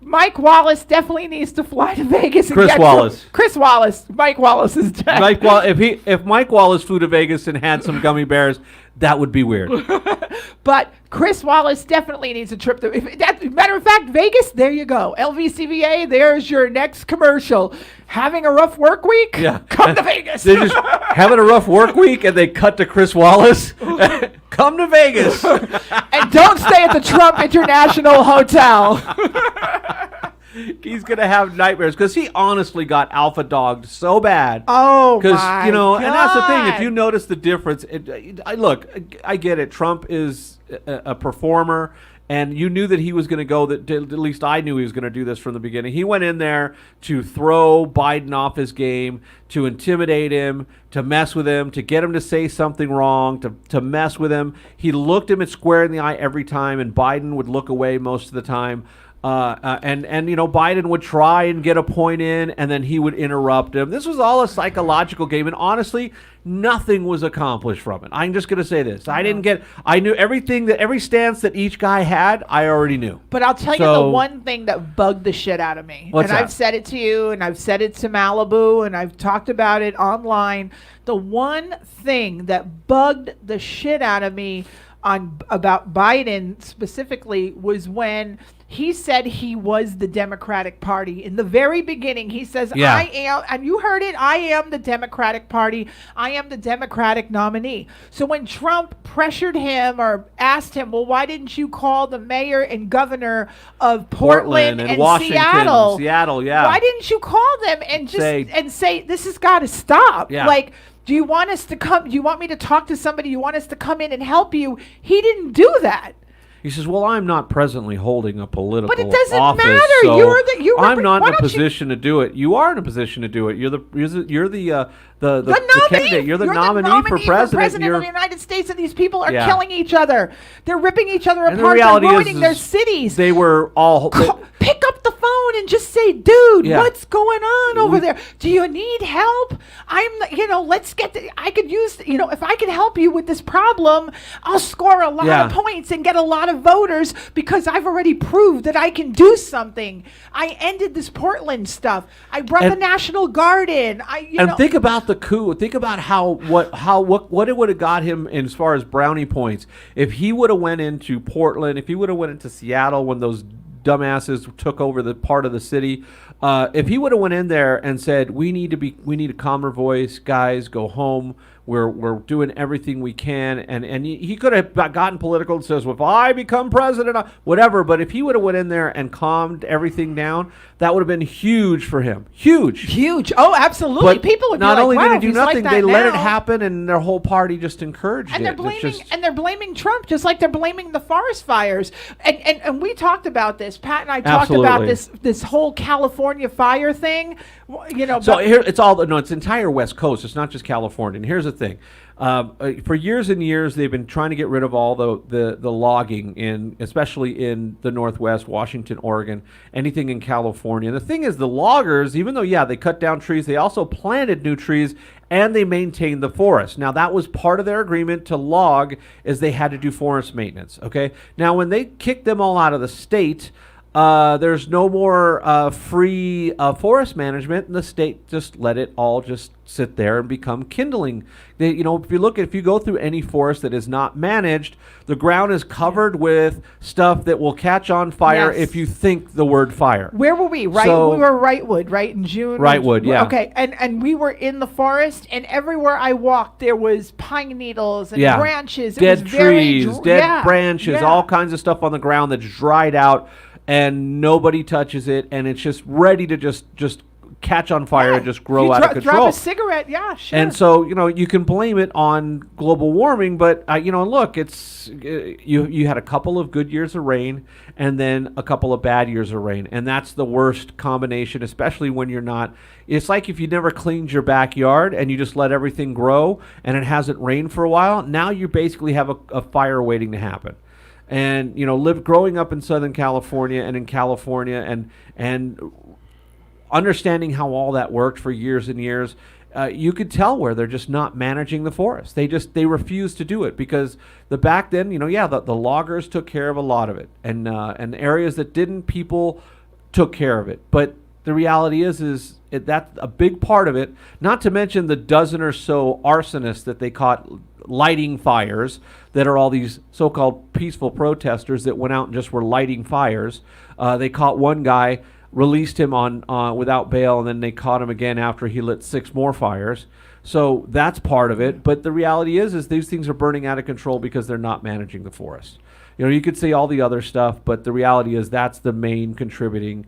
Mike Wallace definitely needs to fly to Vegas. And Chris get Wallace. Chris Wallace. Mike Wallace is dead. If Mike Wallace flew to Vegas and had some gummy bears, that would be weird. But Chris Wallace definitely needs a trip to. Matter of fact, Vegas. There you go. LVCVA. There's your next commercial. Having a rough work week? Yeah. Come to Vegas. They're just having a rough work week, and they cut to Chris Wallace. Come to Vegas. And don't stay at the Trump International Hotel. He's gonna have nightmares because he honestly got alpha dogged so bad. Oh, Because my and that's the thing. If God. you notice the difference, I get it. Trump is a performer, and you knew that he was going to go. At least I knew he was going to do this from the beginning. He went in there to throw Biden off his game, to intimidate him, to mess with him, to get him to say something wrong, to mess with him. He looked him square in the eye every time, and Biden would look away most of the time. And Biden would try and get a point in, and then he would interrupt him. This was all a psychological game, and honestly, nothing was accomplished from it. I'm just going to say this: I knew everything every stance that each guy had. I already knew. But I'll tell you the one thing that bugged the shit out of me. What's that? I've said it to you, and I've said it to Malibu, and I've talked about it online. The one thing that bugged the shit out of me about Biden specifically was when he said he was the Democratic Party. In the very beginning, he says, Yeah. I am, and you heard it, I am the Democratic Party. I am the Democratic nominee. So when Trump pressured him or asked him, well, why didn't you call the mayor and governor of Portland and Washington, Seattle? yeah. Why didn't you call them and say this has got to stop? Yeah. Like, do you want us to come? Do you want me to talk to somebody? You want us to come in and help you? He didn't do that. He says, "Well, I'm not presently holding a political office, But it doesn't matter. So I'm not in a position to do it. You are in a position to do it. You're the candidate. You're the nominee for president. of the United States, and these people are killing each other. They're ripping each other And the apart. reality They're ruining is their cities. They were all. Pick up the phone and just say, dude, Yeah. what's going on over there? Do you need help? Let's get I could use, if I can help you with this problem, I'll score a lot of points and get a lot of voters because I've already proved that I can do something. I ended this Portland stuff. I brought the National Guard in. Think about the coup. Think about what it would have got him in as far as brownie points if he would have went into Portland, if he would have went into Seattle when those dumbasses took over the part of the city. If he would have went in there and said, we need a calmer voice, guys, go home. We're doing everything we can, and he could have gotten political and says, well, if I become president, whatever. But if he would have went in there and calmed everything down, that would have been huge for him. Huge. Oh, absolutely. But People would not be only like, wow, did he do he's like nothing, that they let it now. happen, and their whole party just encouraged And it. they're blaming Trump, just like they're blaming the forest fires. And we talked about this. Pat and I talked about this whole California fire thing. So here it's entire West Coast. It's not just California. And here's the thing: for years and years, they've been trying to get rid of all the logging especially in the Northwest, Washington, Oregon, anything in California. And the thing is, the loggers, even though they cut down trees, they also planted new trees and they maintained the forest. Now that was part of their agreement to log, is they had to do forest maintenance. Okay. Now when they kicked them all out of the state. There's no more free forest management, and the state just let it all just sit there and become kindling. If you go through any forest that is not managed, the ground is covered with stuff that will catch on fire if you think the word fire. Where were we? Right, we were Wrightwood, right, in June. Wrightwood, yeah. Okay, and we were in the forest, and everywhere I walked, there was pine needles and branches, dead trees, dead branches, all kinds of stuff on the ground that's dried out. And nobody touches it, and it's just ready to just catch on fire and just grow out of control. Drop a cigarette, sure. And so you can blame it on global warming, but look, it's you had a couple of good years of rain, and then a couple of bad years of rain, and that's the worst combination, especially when you're not. It's like if you never cleaned your backyard and you just let everything grow, and it hasn't rained for a while. Now you basically have a fire waiting to happen. And growing up in Southern California and in California and understanding how all that worked for years and years, you could tell where they're just not managing the forest. They refuse to do it because back then, the loggers took care of a lot of it, and areas that didn't, people took care of it. But the reality is that's a big part of it. Not to mention the dozen or so arsonists that they caught lighting fires, that are all these so-called peaceful protesters that went out and just were lighting fires. They caught one guy, released him on without bail, and then they caught him again after he lit 6 more fires. So that's part of it. But the reality is these things are burning out of control because they're not managing the forest. You know, you could say all the other stuff, but the reality is that's the main contributing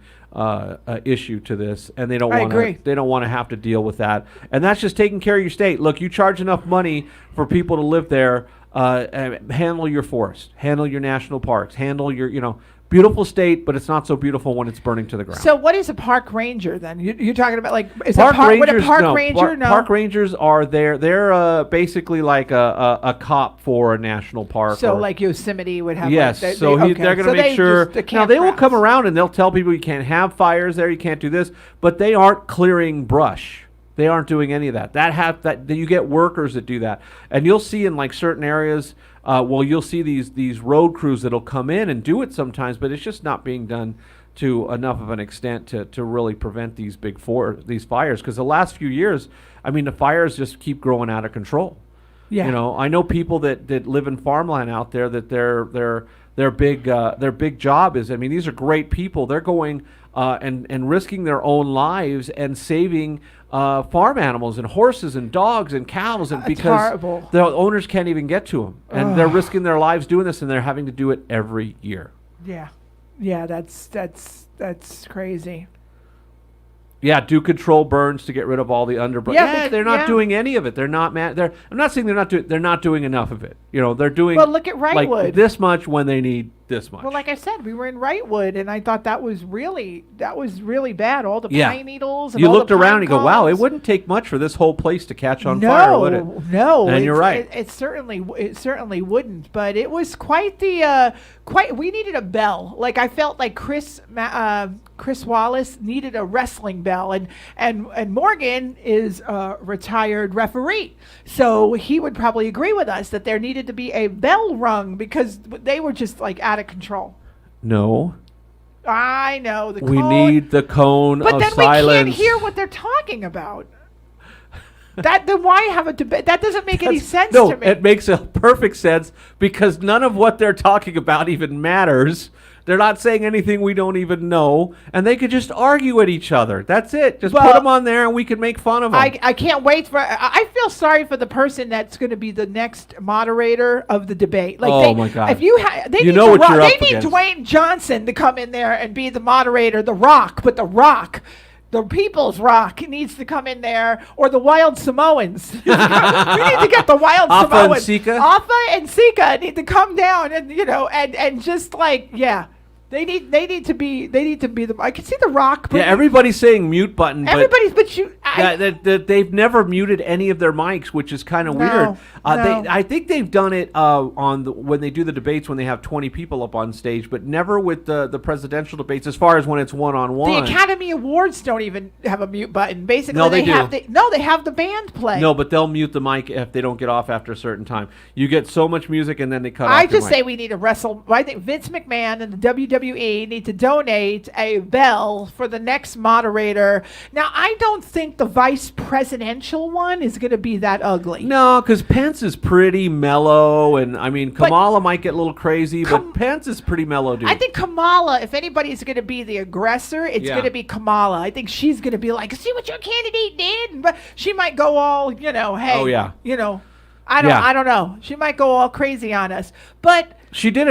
issue to this, and they don't want to have to deal with that. And that's just taking care of your state. Look, you charge enough money for people to live there. Handle your forest, handle your national parks, handle your, beautiful state, but it's not so beautiful when it's burning to the ground. So what is a park ranger then? You're talking about Park rangers are there. They're basically like a cop for a national park. So like Yosemite would have. Yes. They're going to make sure. Now they will come around and they'll tell people you can't have fires there, you can't do this, but they aren't clearing brush. They aren't doing any of that. That you get workers that do that, and you'll see in like certain areas. You'll see these road crews that'll come in and do it sometimes, but it's just not being done to enough of an extent to really prevent these these fires. Because the last few years, the fires just keep growing out of control. Yeah. I know people that live in farmland out there that their big job is. These are great people. They're going and risking their own lives and saving farm animals and horses and dogs and cows, and because the owners can't even get to them, and they're risking their lives doing this, and they're having to do it every year. Yeah, that's crazy. Yeah, do control burns to get rid of all the underbrush. Yeah, they're not doing any of it. They're not I'm not saying they're not doing enough of it. They're doing. Well, look at Wrightwood. Like this much when they need this much. Well, like I said, we were in Wrightwood, and I thought that was really bad. All the pine needles. And you all looked the pine around and you go, "Wow, it wouldn't take much for this whole place to catch on fire, would it?" No, and you're right. It certainly wouldn't. But it was quite the We needed a bell. Like I felt like Chris Wallace needed a wrestling bell, and Morgan is a retired referee, so he would probably agree with us that there needed to be a bell rung because they were just like out of control. No. I know the we cone. need the cone but of then silence. We can't hear what they're talking about. Then why have a debate? That doesn't make any sense to me. No, it makes a perfect sense because none of what they're talking about even matters. They're not saying anything we don't even know, and they could just argue at each other. That's it. Just put them on there, and we can make fun of them. I can't wait for. I feel sorry for the person that's going to be the next moderator of the debate. Like my God! If you they need Dwayne Johnson to come in there and be the moderator. The Rock, but the Rock. The People's Rock needs to come in there, or the Wild Samoans. We need to get the Wild Samoans. Alpha and Sika need to come down, and and just They need to be the. I can see the Rock. Yeah, everybody's saying mute button. They've never muted any of their mics, which is kind of weird. I think they've done it when they do the debates when they have 20 people up on stage, but never with the presidential debates. As far as when it's one-on-one, the Academy Awards don't even have a mute button. Basically, no, they do. They have the band play. No, but they'll mute the mic if they don't get off after a certain time. You get so much music, and then they cut off. I just say we need to wrestle. I think Vince McMahon and the WWE need to donate a bell for the next moderator. Now, I don't think the vice presidential one is going to be that ugly. No, because Pence is pretty mellow, and Kamala might get a little crazy, but Pence is pretty mellow, dude. I think Kamala, if anybody's going to be the aggressor, it's going to be Kamala. I think she's going to be like, see what your candidate did? But she might go all, hey, I don't know. She might go all crazy on us, but she did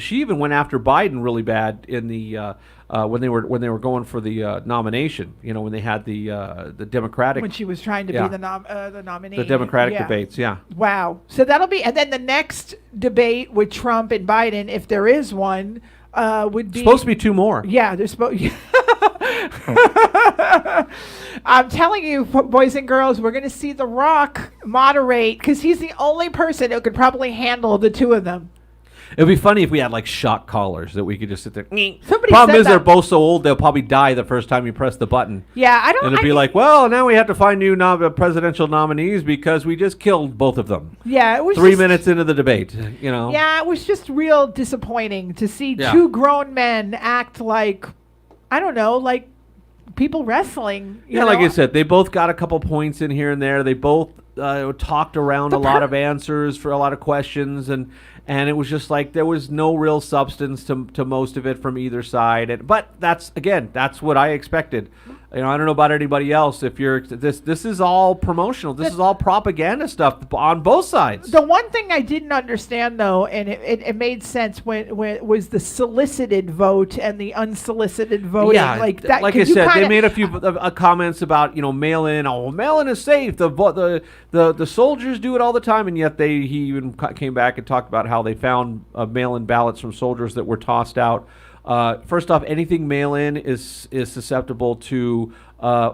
she even went after Biden really bad in the when they were going for the nomination. When they had the Democratic, when she was trying to be the nominee, the Democratic debates. Yeah. Wow. So that'll be, and then the next debate with Trump and Biden, if there is one, would be supposed to be 2 more. Yeah, there's supposed. I'm telling you, boys and girls, we're going to see The Rock moderate because he's the only person who could probably handle the 2 of them. It'd be funny if we had like shock collars that we could just sit there. Somebody Problem said is they're that. both so old they'll probably die the first time you press the button. Yeah, I don't. And it'd be like, well, now we have to find new presidential nominees because we just killed both of them. yeah, it was 3 just- minutes into the debate, you know. Yeah, it was just real disappointing to see Yeah. two grown men act like, I don't know, like people wrestling. You Yeah, like know? I said, they both got a couple points in here and there. They both talked around a lot of answers for a lot of questions, and it was just like there was no real substance to most of it from either side. But that's what I expected. You know, I don't know about anybody else. If you're this is all promotional. This is all propaganda stuff on both sides. The one thing I didn't understand, though, and it made sense when was the solicited vote and the unsolicited voting. Yeah, like that. Like I said, they made a few comments about mail-in. Oh, mail-in is safe. The soldiers do it all the time, and yet he even came back and talked about how they found mail-in ballots from soldiers that were tossed out. First off, anything mail-in is susceptible to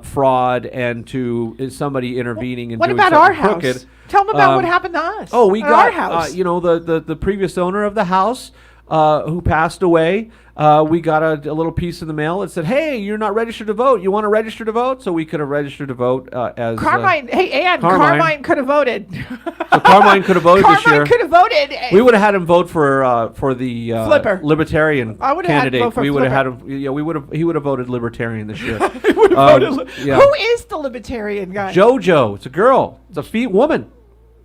fraud and to somebody intervening and what doing about something our crooked. house? Tell them about what happened to us. Oh, we at got our house. the previous owner of the house who passed away. We got a little piece in the mail that said, "Hey, you're not registered to vote. You want to register to vote?" So we could have registered to vote as Carmine. Hey, Ann. Carmine. Carmine could have voted. So Carmine could have voted this year. Carmine could have voted. We would have had him vote for the Flipper. Libertarian I would have had him candidate. vote for We would have had Flipper. him. Yeah, he would have voted Libertarian this year. Yeah. Who is the libertarian guy? JoJo. It's a girl. It's a woman.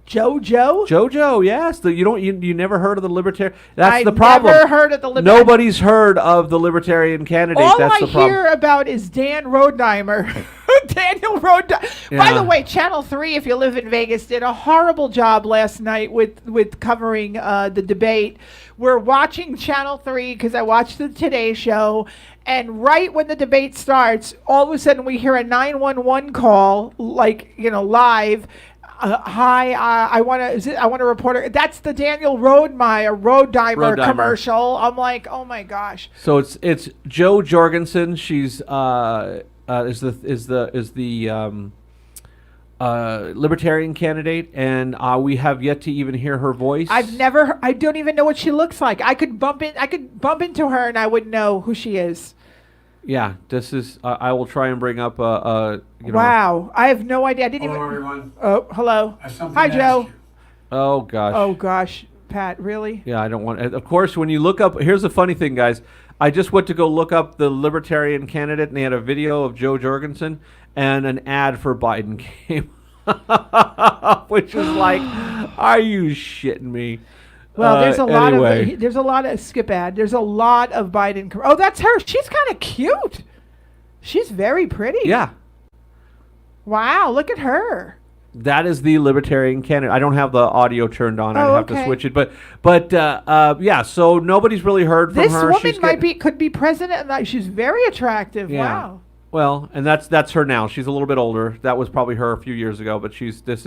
JoJo? JoJo. Yes. You never heard of the Libertarian? That's the I problem. never heard of the libertarian. Nobody's heard of the Libertarian candidate. All That's I the problem. hear about is Dan Rodheimer. Daniel Rodheimer. By Yeah. the way, Channel 3, if you live in Vegas, did a horrible job last night with covering the debate. We're watching Channel 3 because I watched the Today Show. And right when the debate starts, all of a sudden we hear a 911 call, live. Hi, I want to report. That's the Daniel Rodheimer commercial. I'm like, oh my gosh. So it's Jo Jorgensen. She's is the Libertarian candidate, and we have yet to even hear her voice. I don't even know what she looks like. I could bump into her and I wouldn't know who she is. Yeah, this is. I will try and bring up Wow, I have no idea. I didn't Hello, even. everyone. Oh, hello. I have something Hi, to Joe. ask you. Oh gosh. Oh gosh, Pat, really? Yeah, I don't want. Of course, when you look up, here's the funny thing, guys. I just went to go look up the Libertarian candidate, and they had a video of Jo Jorgensen, and an ad for Biden came up, which is like, are you shitting me? Well, there's a lot anyway. of skip ad. There's a lot of Biden. Oh, that's her. She's kind of cute. She's very pretty. Yeah, Wow, look at her. that is the Libertarian candidate. I don't have the audio turned on. Oh, I have to okay. switch it, but yeah. So nobody's really heard from This her. woman She's could be president. And she's very attractive. Yeah. Wow. Well, and that's her now. She's a little bit older. That was probably her a few years ago, but this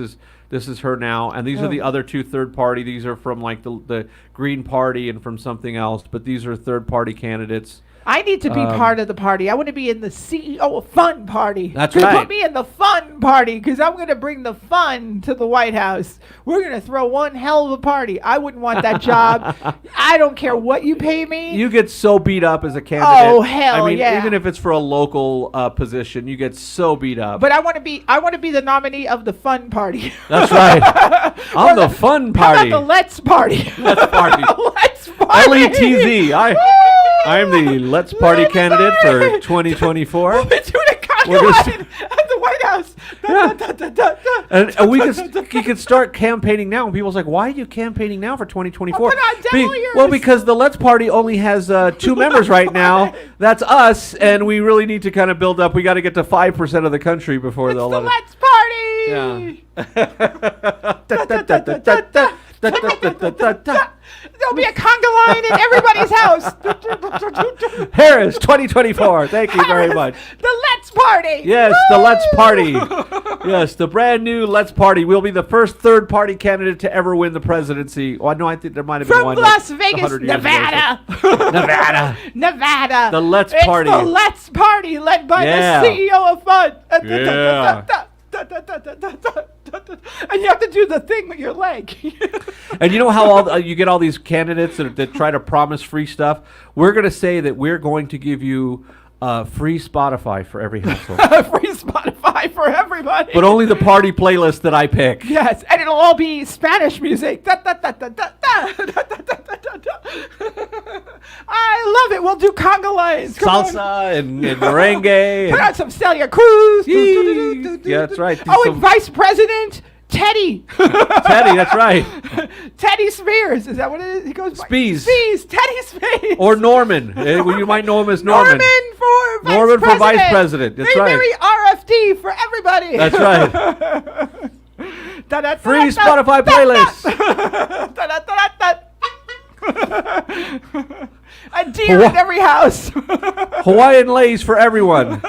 is her now. And these are the other two third party. These are from like the Green Party and from something else, but these are third party candidates. I need to be part of the party. I want to be in the CEO fun party. That's right. Put me in the fun party because I'm going to bring the fun to the White House. We're going to throw one hell of a party. I wouldn't want that job. I don't care what you pay me. You get so beat up as a candidate. Oh, hell I mean, yeah. even if it's for a local position, you get so beat up. But I want to be the nominee of the fun party. That's right. I'm the fun How party. about the Let's Party? Let's party. Let's Party. LETZ. I'm the Let's Party candidate for 2024. We'll be doing a conga We're gonna line at the White House. Yeah. Da, da, da, da, da. And you could start campaigning now. And people's like, why are you campaigning now for 2024? I'll put on demo years. Well, because the Let's Party only has 2 members right now. That's us, and we really need to kind of build up. We got to get to 5% of the country before It's they'll the let us. Let's Party. Yeah. There'll be a conga line in everybody's house. Harris 2024. Thank you very much. The Let's Party. Yes, the Let's Party. Yes, the brand new Let's Party. We'll be the first third party candidate to ever win the presidency. Well, no, I think there might have been From one. Las like Vegas, 100 years ago. Nevada. Nevada. Nevada. The Let's It's Party. the Let's Party led by Yeah. the CEO of Fun. Yeah. And you have to do the thing with your leg. And you know how you get all these candidates that try to promise free stuff? We're going to say that we're going to give you free Spotify for every household. Free Spotify for everybody. But only the party playlist that I pick. Yes, and it'll all be Spanish music. I love it. We'll do conga lines. Come Salsa and merengue. Put on some Celia Cruz. Yeah, that's right. Oh, and Vice President Teddy. Teddy, that's right. Teddy Spears. Is that what it is? He goes by Spees. Spees. Teddy Spears. Or Norman. You might know him as Norman. Norman for Vice President. That's right. Very RFD for everybody. That's right. Free Spotify playlist. A deer in every house. Hawaiian lays for everyone.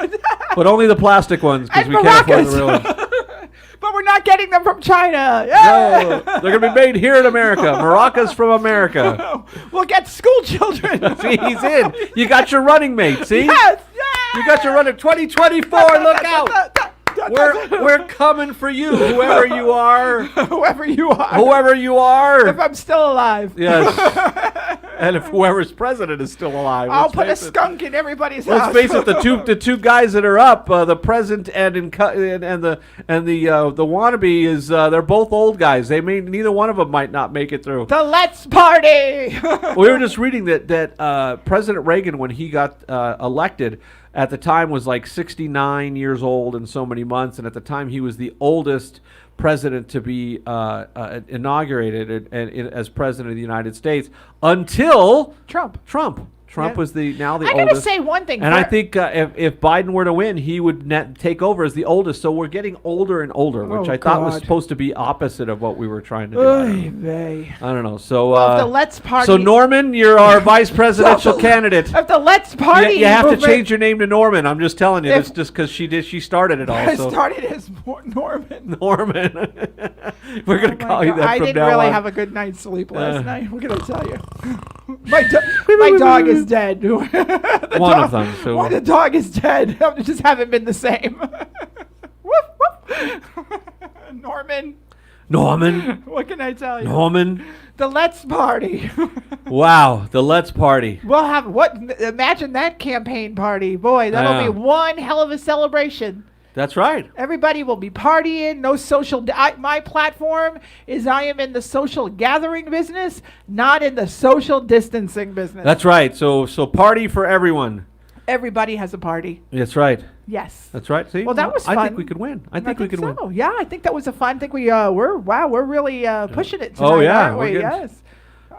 But only the plastic ones because we can't afford the real ones. But we're not getting them from China. No, they're going to be made here in America. Maracas from America. We'll get school children. See, he's in. You got your running mate, see? Yes, yes. You got your running 2024. Look out. We're coming for you, whoever you are. Whoever you are. Whoever you are. If I'm still alive. Yes. And if whoever's president is still alive. I'll put a skunk in everybody's house. Let's face it, the two guys that are up, the present and the wannabe is they're both old guys. Neither one of them might not make it through. The Let's Party. We were just reading that President Reagan, when he got elected, at the time was like 69 years old and so many months, and at the time he was the oldest president to be inaugurated as president of the United States until Trump. Trump was now the oldest. I'm going to say one thing. And I think if Biden were to win, he would take over as the oldest. So we're getting older and older, which I thought was supposed to be opposite of what we were trying to do. I don't know. So the Let's Party. So Norman, you're our vice presidential candidate. Of the Let's Party. You have to change your name to Norman. I'm just telling you. It's just because she started it all. I started as Norman. Norman. We're going to call you that I from didn't now really on. have a good night's sleep last night. We're going to tell you. My dog is dead. One of them. So the dog is dead. I just haven't been the same. Woof, woof. Norman. What can I tell you? Norman. The Let's Party. Wow, the Let's Party. We'll have imagine that campaign party. Boy, that'll be one hell of a celebration. That's right. Everybody will be partying. No social. My platform is I am in the social gathering business, not in the social distancing business. That's right. So party for everyone. Everybody has a party. That's right. Yes. That's right. See, well, that was fun. I think we could win. I think we could win. Yeah, I think that was a fun. I think we're really pushing it tonight, aren't we? Yes.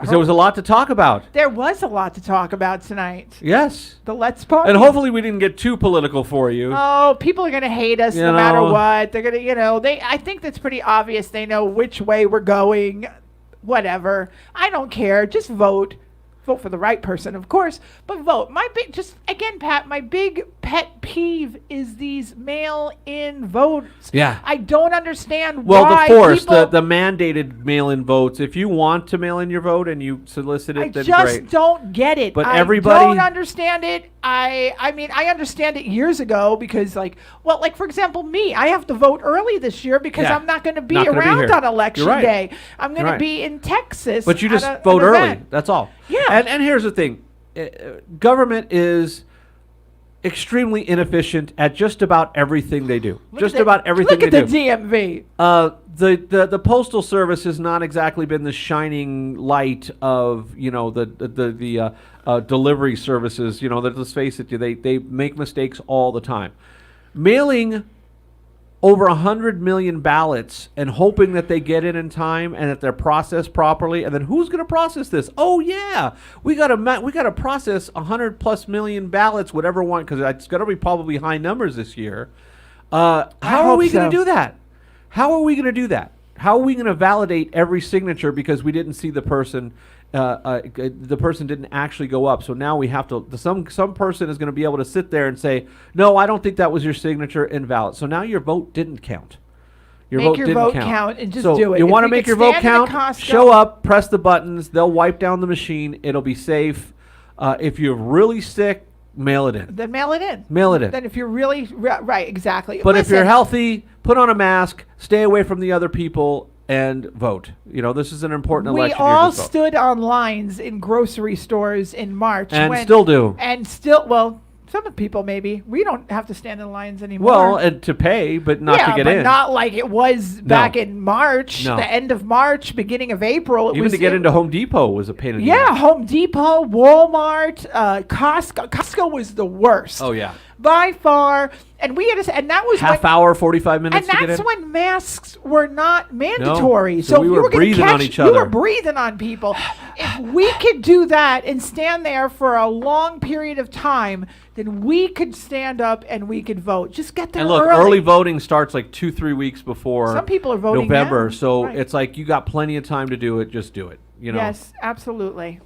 There was a lot to talk about. There was a lot to talk about tonight. Yes. The Let's Party. And hopefully we didn't get too political for you. Oh, people are going to hate us no matter what. They're going to, I think that's pretty obvious. They know which way we're going. Whatever. I don't care. Just vote. Vote for the right person, of course, but vote. Pat, my big pet peeve is these mail-in votes. Yeah. I don't understand the why force, the mandated mail-in votes. If you want to mail in your vote and you solicit it, then great. I just don't get it. But I don't understand it. I mean, I understand it years ago because, for example, me, I have to vote early this year because I'm not going to be around on election day. I'm going to be in Texas. But you just vote early. That's all. Yeah. And here's the thing. Government is extremely inefficient at just about everything they do. Look at the DMV. The Postal Service has not exactly been the shining light of the delivery services. Let's face it, they make mistakes all the time. Mailing over 100 million ballots and hoping that they get in time and that they're processed properly, and then who's going to process this? Oh yeah, we got to process 100+ million ballots, whatever one, because it's going to be probably high numbers this year. How are we going to do that? How are we going to do that? How are we going to validate every signature because we didn't see the person? The person didn't actually go up, so now we have to. Some person is going to be able to sit there and say, "No, I don't think that was your signature, invalid." So now your vote didn't count. Make your vote count and just do it. You want to make your vote count? Show up, press the buttons. They'll wipe down the machine. It'll be safe. If you're really sick, mail it in. Then mail it in. Mail it in. Then if you're really right, exactly. But if you're Listen, healthy, put on a mask, stay away from the other people, and vote. This is an important we election. all Just vote. stood on lines in grocery stores in March. And still do. And still, well, some of people maybe. We don't have to stand in lines anymore. Well, and to pay, but not to get but in. not like it was back in March, No. the end of March, beginning of April. Even to get into Home Depot was a pain in the Yeah, ass. Home Depot, Walmart, Costco. Costco was the worst. Oh, yeah. By far. And we had to, and that was Half when, hour, 45 minutes and to get that's in. when masks were not mandatory. So we if you were gonna breathing on each other. You were breathing on people. If we could do that and stand there for a long period of time, then we could stand up and we could vote. Just get there And look, early voting starts like 2-3 weeks before Some people are voting November. now. So Right. it's like you got plenty of time to do it. Just do it. Yes, absolutely.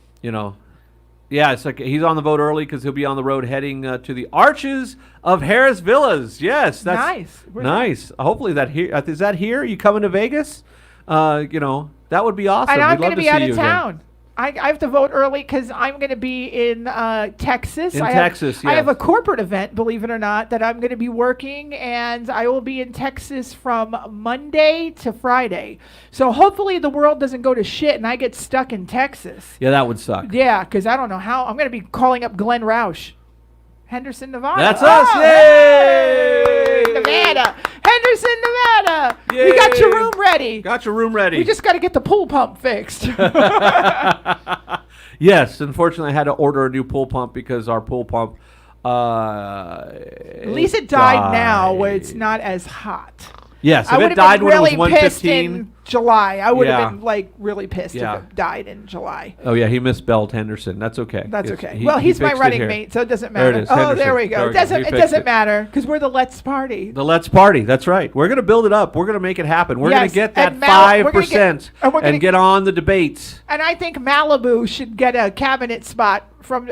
Yeah, it's like he's on the vote early because he'll be on the road heading to the Arches of Harris Villas. Yes, that's Nice. Where's nice. Hopefully that here is that here. You coming to Vegas? That would be awesome. And I'm We'd love going to be see out you of again. town. I have to vote early because I'm going to be in Texas. In I Texas, I have yes. a corporate event, believe it or not, that I'm going to be working, and I will be in Texas from Monday to Friday. So hopefully the world doesn't go to shit and I get stuck in Texas. Yeah, that would suck. Yeah, because I don't know how. I'm going to be calling up Glenn Roush. Henderson, Nevada. That's us. Yay! Yay! Nevada. Henderson, Nevada. We got your Yay! room ready. Got your room ready. We just got to get the pool pump fixed. Yes, unfortunately, I had to order a new pool pump because our pool pump. At least it died now where it's not as hot. Yes, I if would it have died been when it was really pissed 115. in July. I would Yeah. have been like really pissed Yeah. if it died in July. Oh yeah, he misspelled Henderson. That's okay. That's It's- okay. he- well, he he's my fixed it running here. mate, so it doesn't There it matter. is, Oh, Henderson. there we go. There It we go. doesn't. He It fixed doesn't it. matter because we're the Let's Party. The Let's Party. That's right. We're going to build it up. We're going to make it happen. We're going Yes, to get that and we're gonna 5% and we're gonna- get on the debates. And I think Malibu should get a cabinet spot from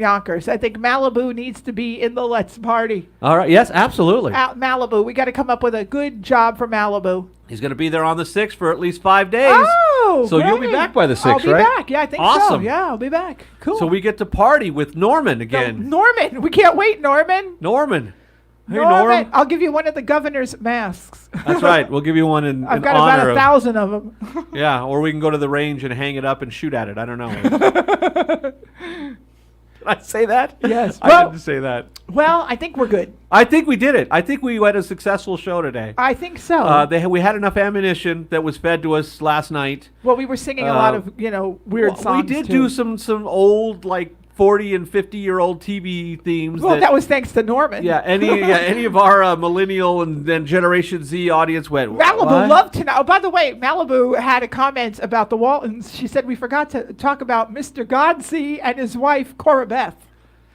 Yonkers. I think Malibu needs to be in the Let's Party. All right. Yes, absolutely. Malibu. We got to come up with a good job for Malibu. He's going to be there on the 6th for at least 5 days. Oh, So you'll be great. back by the 6th, I'll be right? back. Yeah, I think so. Awesome. Yeah, I'll be back. Cool. So we get to party with Norman No, again. Norman. We can't wait, Norman. Norman. Hey, Norman. Norm. I'll give you one of the governor's masks. That's right. We'll give you one in I've got honor about 1,000 of them. Yeah, or we can go to the range and hang it up and shoot at it. I don't know. Did I say that? Yes. I Well- didn't say that. Well, I think we're good. I think we did it. I think we had a successful show today. I think so. We had enough ammunition that was fed to us last night. well, we were singing a lot of, weird Well, songs. we did too. do some old 40 and 50-year-old TV themes. Well, that was thanks to Norman. Any of our millennial and then Generation Z audience went. Malibu "What?" loved to know. Oh, by the way, Malibu had a comment about the Waltons. She said we forgot to talk about Mr. Godsey and his wife, Cora Beth.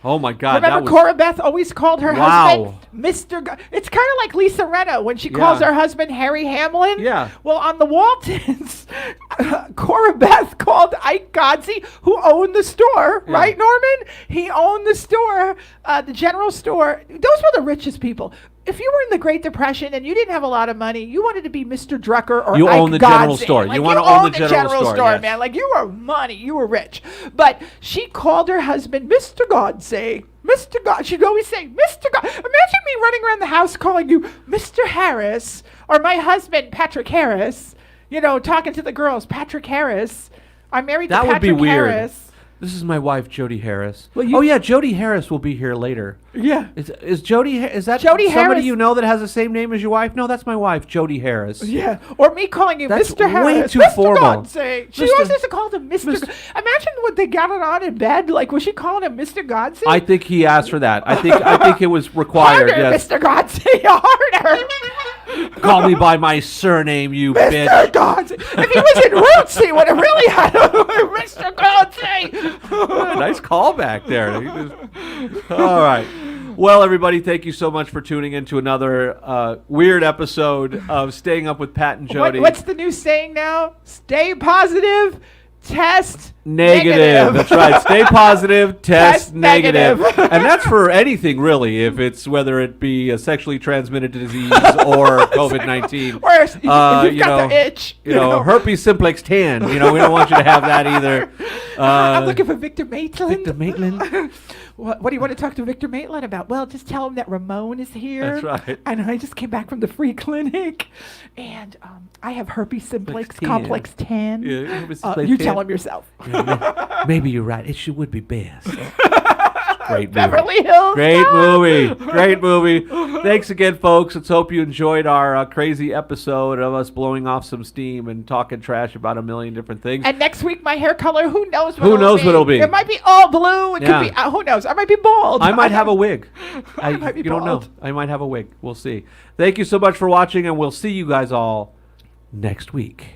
Oh my God! Remember, that was, Cora Beth always called her Wow. husband Mr. It's kind of like Lisa Rinna when she calls Yeah. her husband Harry Hamlin. Yeah. Well, on the Waltons, Cora Beth called Ike Godsey, who owned the store, Yeah. right, Norman? He owned the store, the general store. Those were the richest people. If you were in the Great Depression and you didn't have a lot of money, you wanted to be Mr. Drucker or You Ike own the general Godsey. store. Like, You wanna own the general store, yes. man. Like, you were money. You were rich. But she called her husband Mr. Godsey. Mr. God. She'd always say, Mr. God. Imagine me running around the house calling you Mr. Harris or my husband, Patrick Harris, talking to the girls, Patrick Harris. I'm married That to would Patrick be weird. Harris. This is my wife, Jodi Harris. Well, you- Oh yeah, Jodi Harris will be here later. Yeah. Is Jodi? Is that Jodi somebody Harris- you know that has the same name as your wife? No, that's my wife, Jodi Harris. Yeah, or me calling you That's Mr. way Harris. too Mr. formal. Godsey. She Mr. always used to call him Mr. Mr. Imagine what they got it on in bed. Like, was she calling him Mr. Godsey? I think he asked for that. I think it was required. Harder, Yes. Mr. Godsey, harder. Call me by my surname, you Mr. bitch. Godsey. If he was in Roots, he would have really had Mr. Godsey. Nice callback there. He just- All right. Well, everybody, thank you so much for tuning in to another weird episode of Staying Up with Pat and Jodi. What's the new saying now? Stay positive, test negative. That's right. Stay positive, test Test negative. negative. And that's for anything, really, if it's whether it be a sexually transmitted disease or COVID-19. Or if you've got the itch. Herpes simplex tan. We don't want you to have that either. I'm looking for Victor Maitland. Victor Maitland. What do you want to talk to Victor Maitland about? Well, just tell him that Ramon is here. That's right. And I just came back from the free clinic, and I have herpes simplex 10. complex 10. Yeah, herpes simplex You 10. tell him yourself. Yeah, maybe you're right. It would be best. Great movie. Beverly Hills. Great no. movie. Great movie. Thanks again, folks. Let's hope you enjoyed our crazy episode of us blowing off some steam and talking trash about a million different things. And next week, my hair color, who knows what Who knows what it'll be? It might be all blue. It Yeah. could be, who knows? I might be bald. I might have a wig. I might be you don't know. bald. I might have a wig. We'll see. Thank you so much for watching, and we'll see you guys all next week.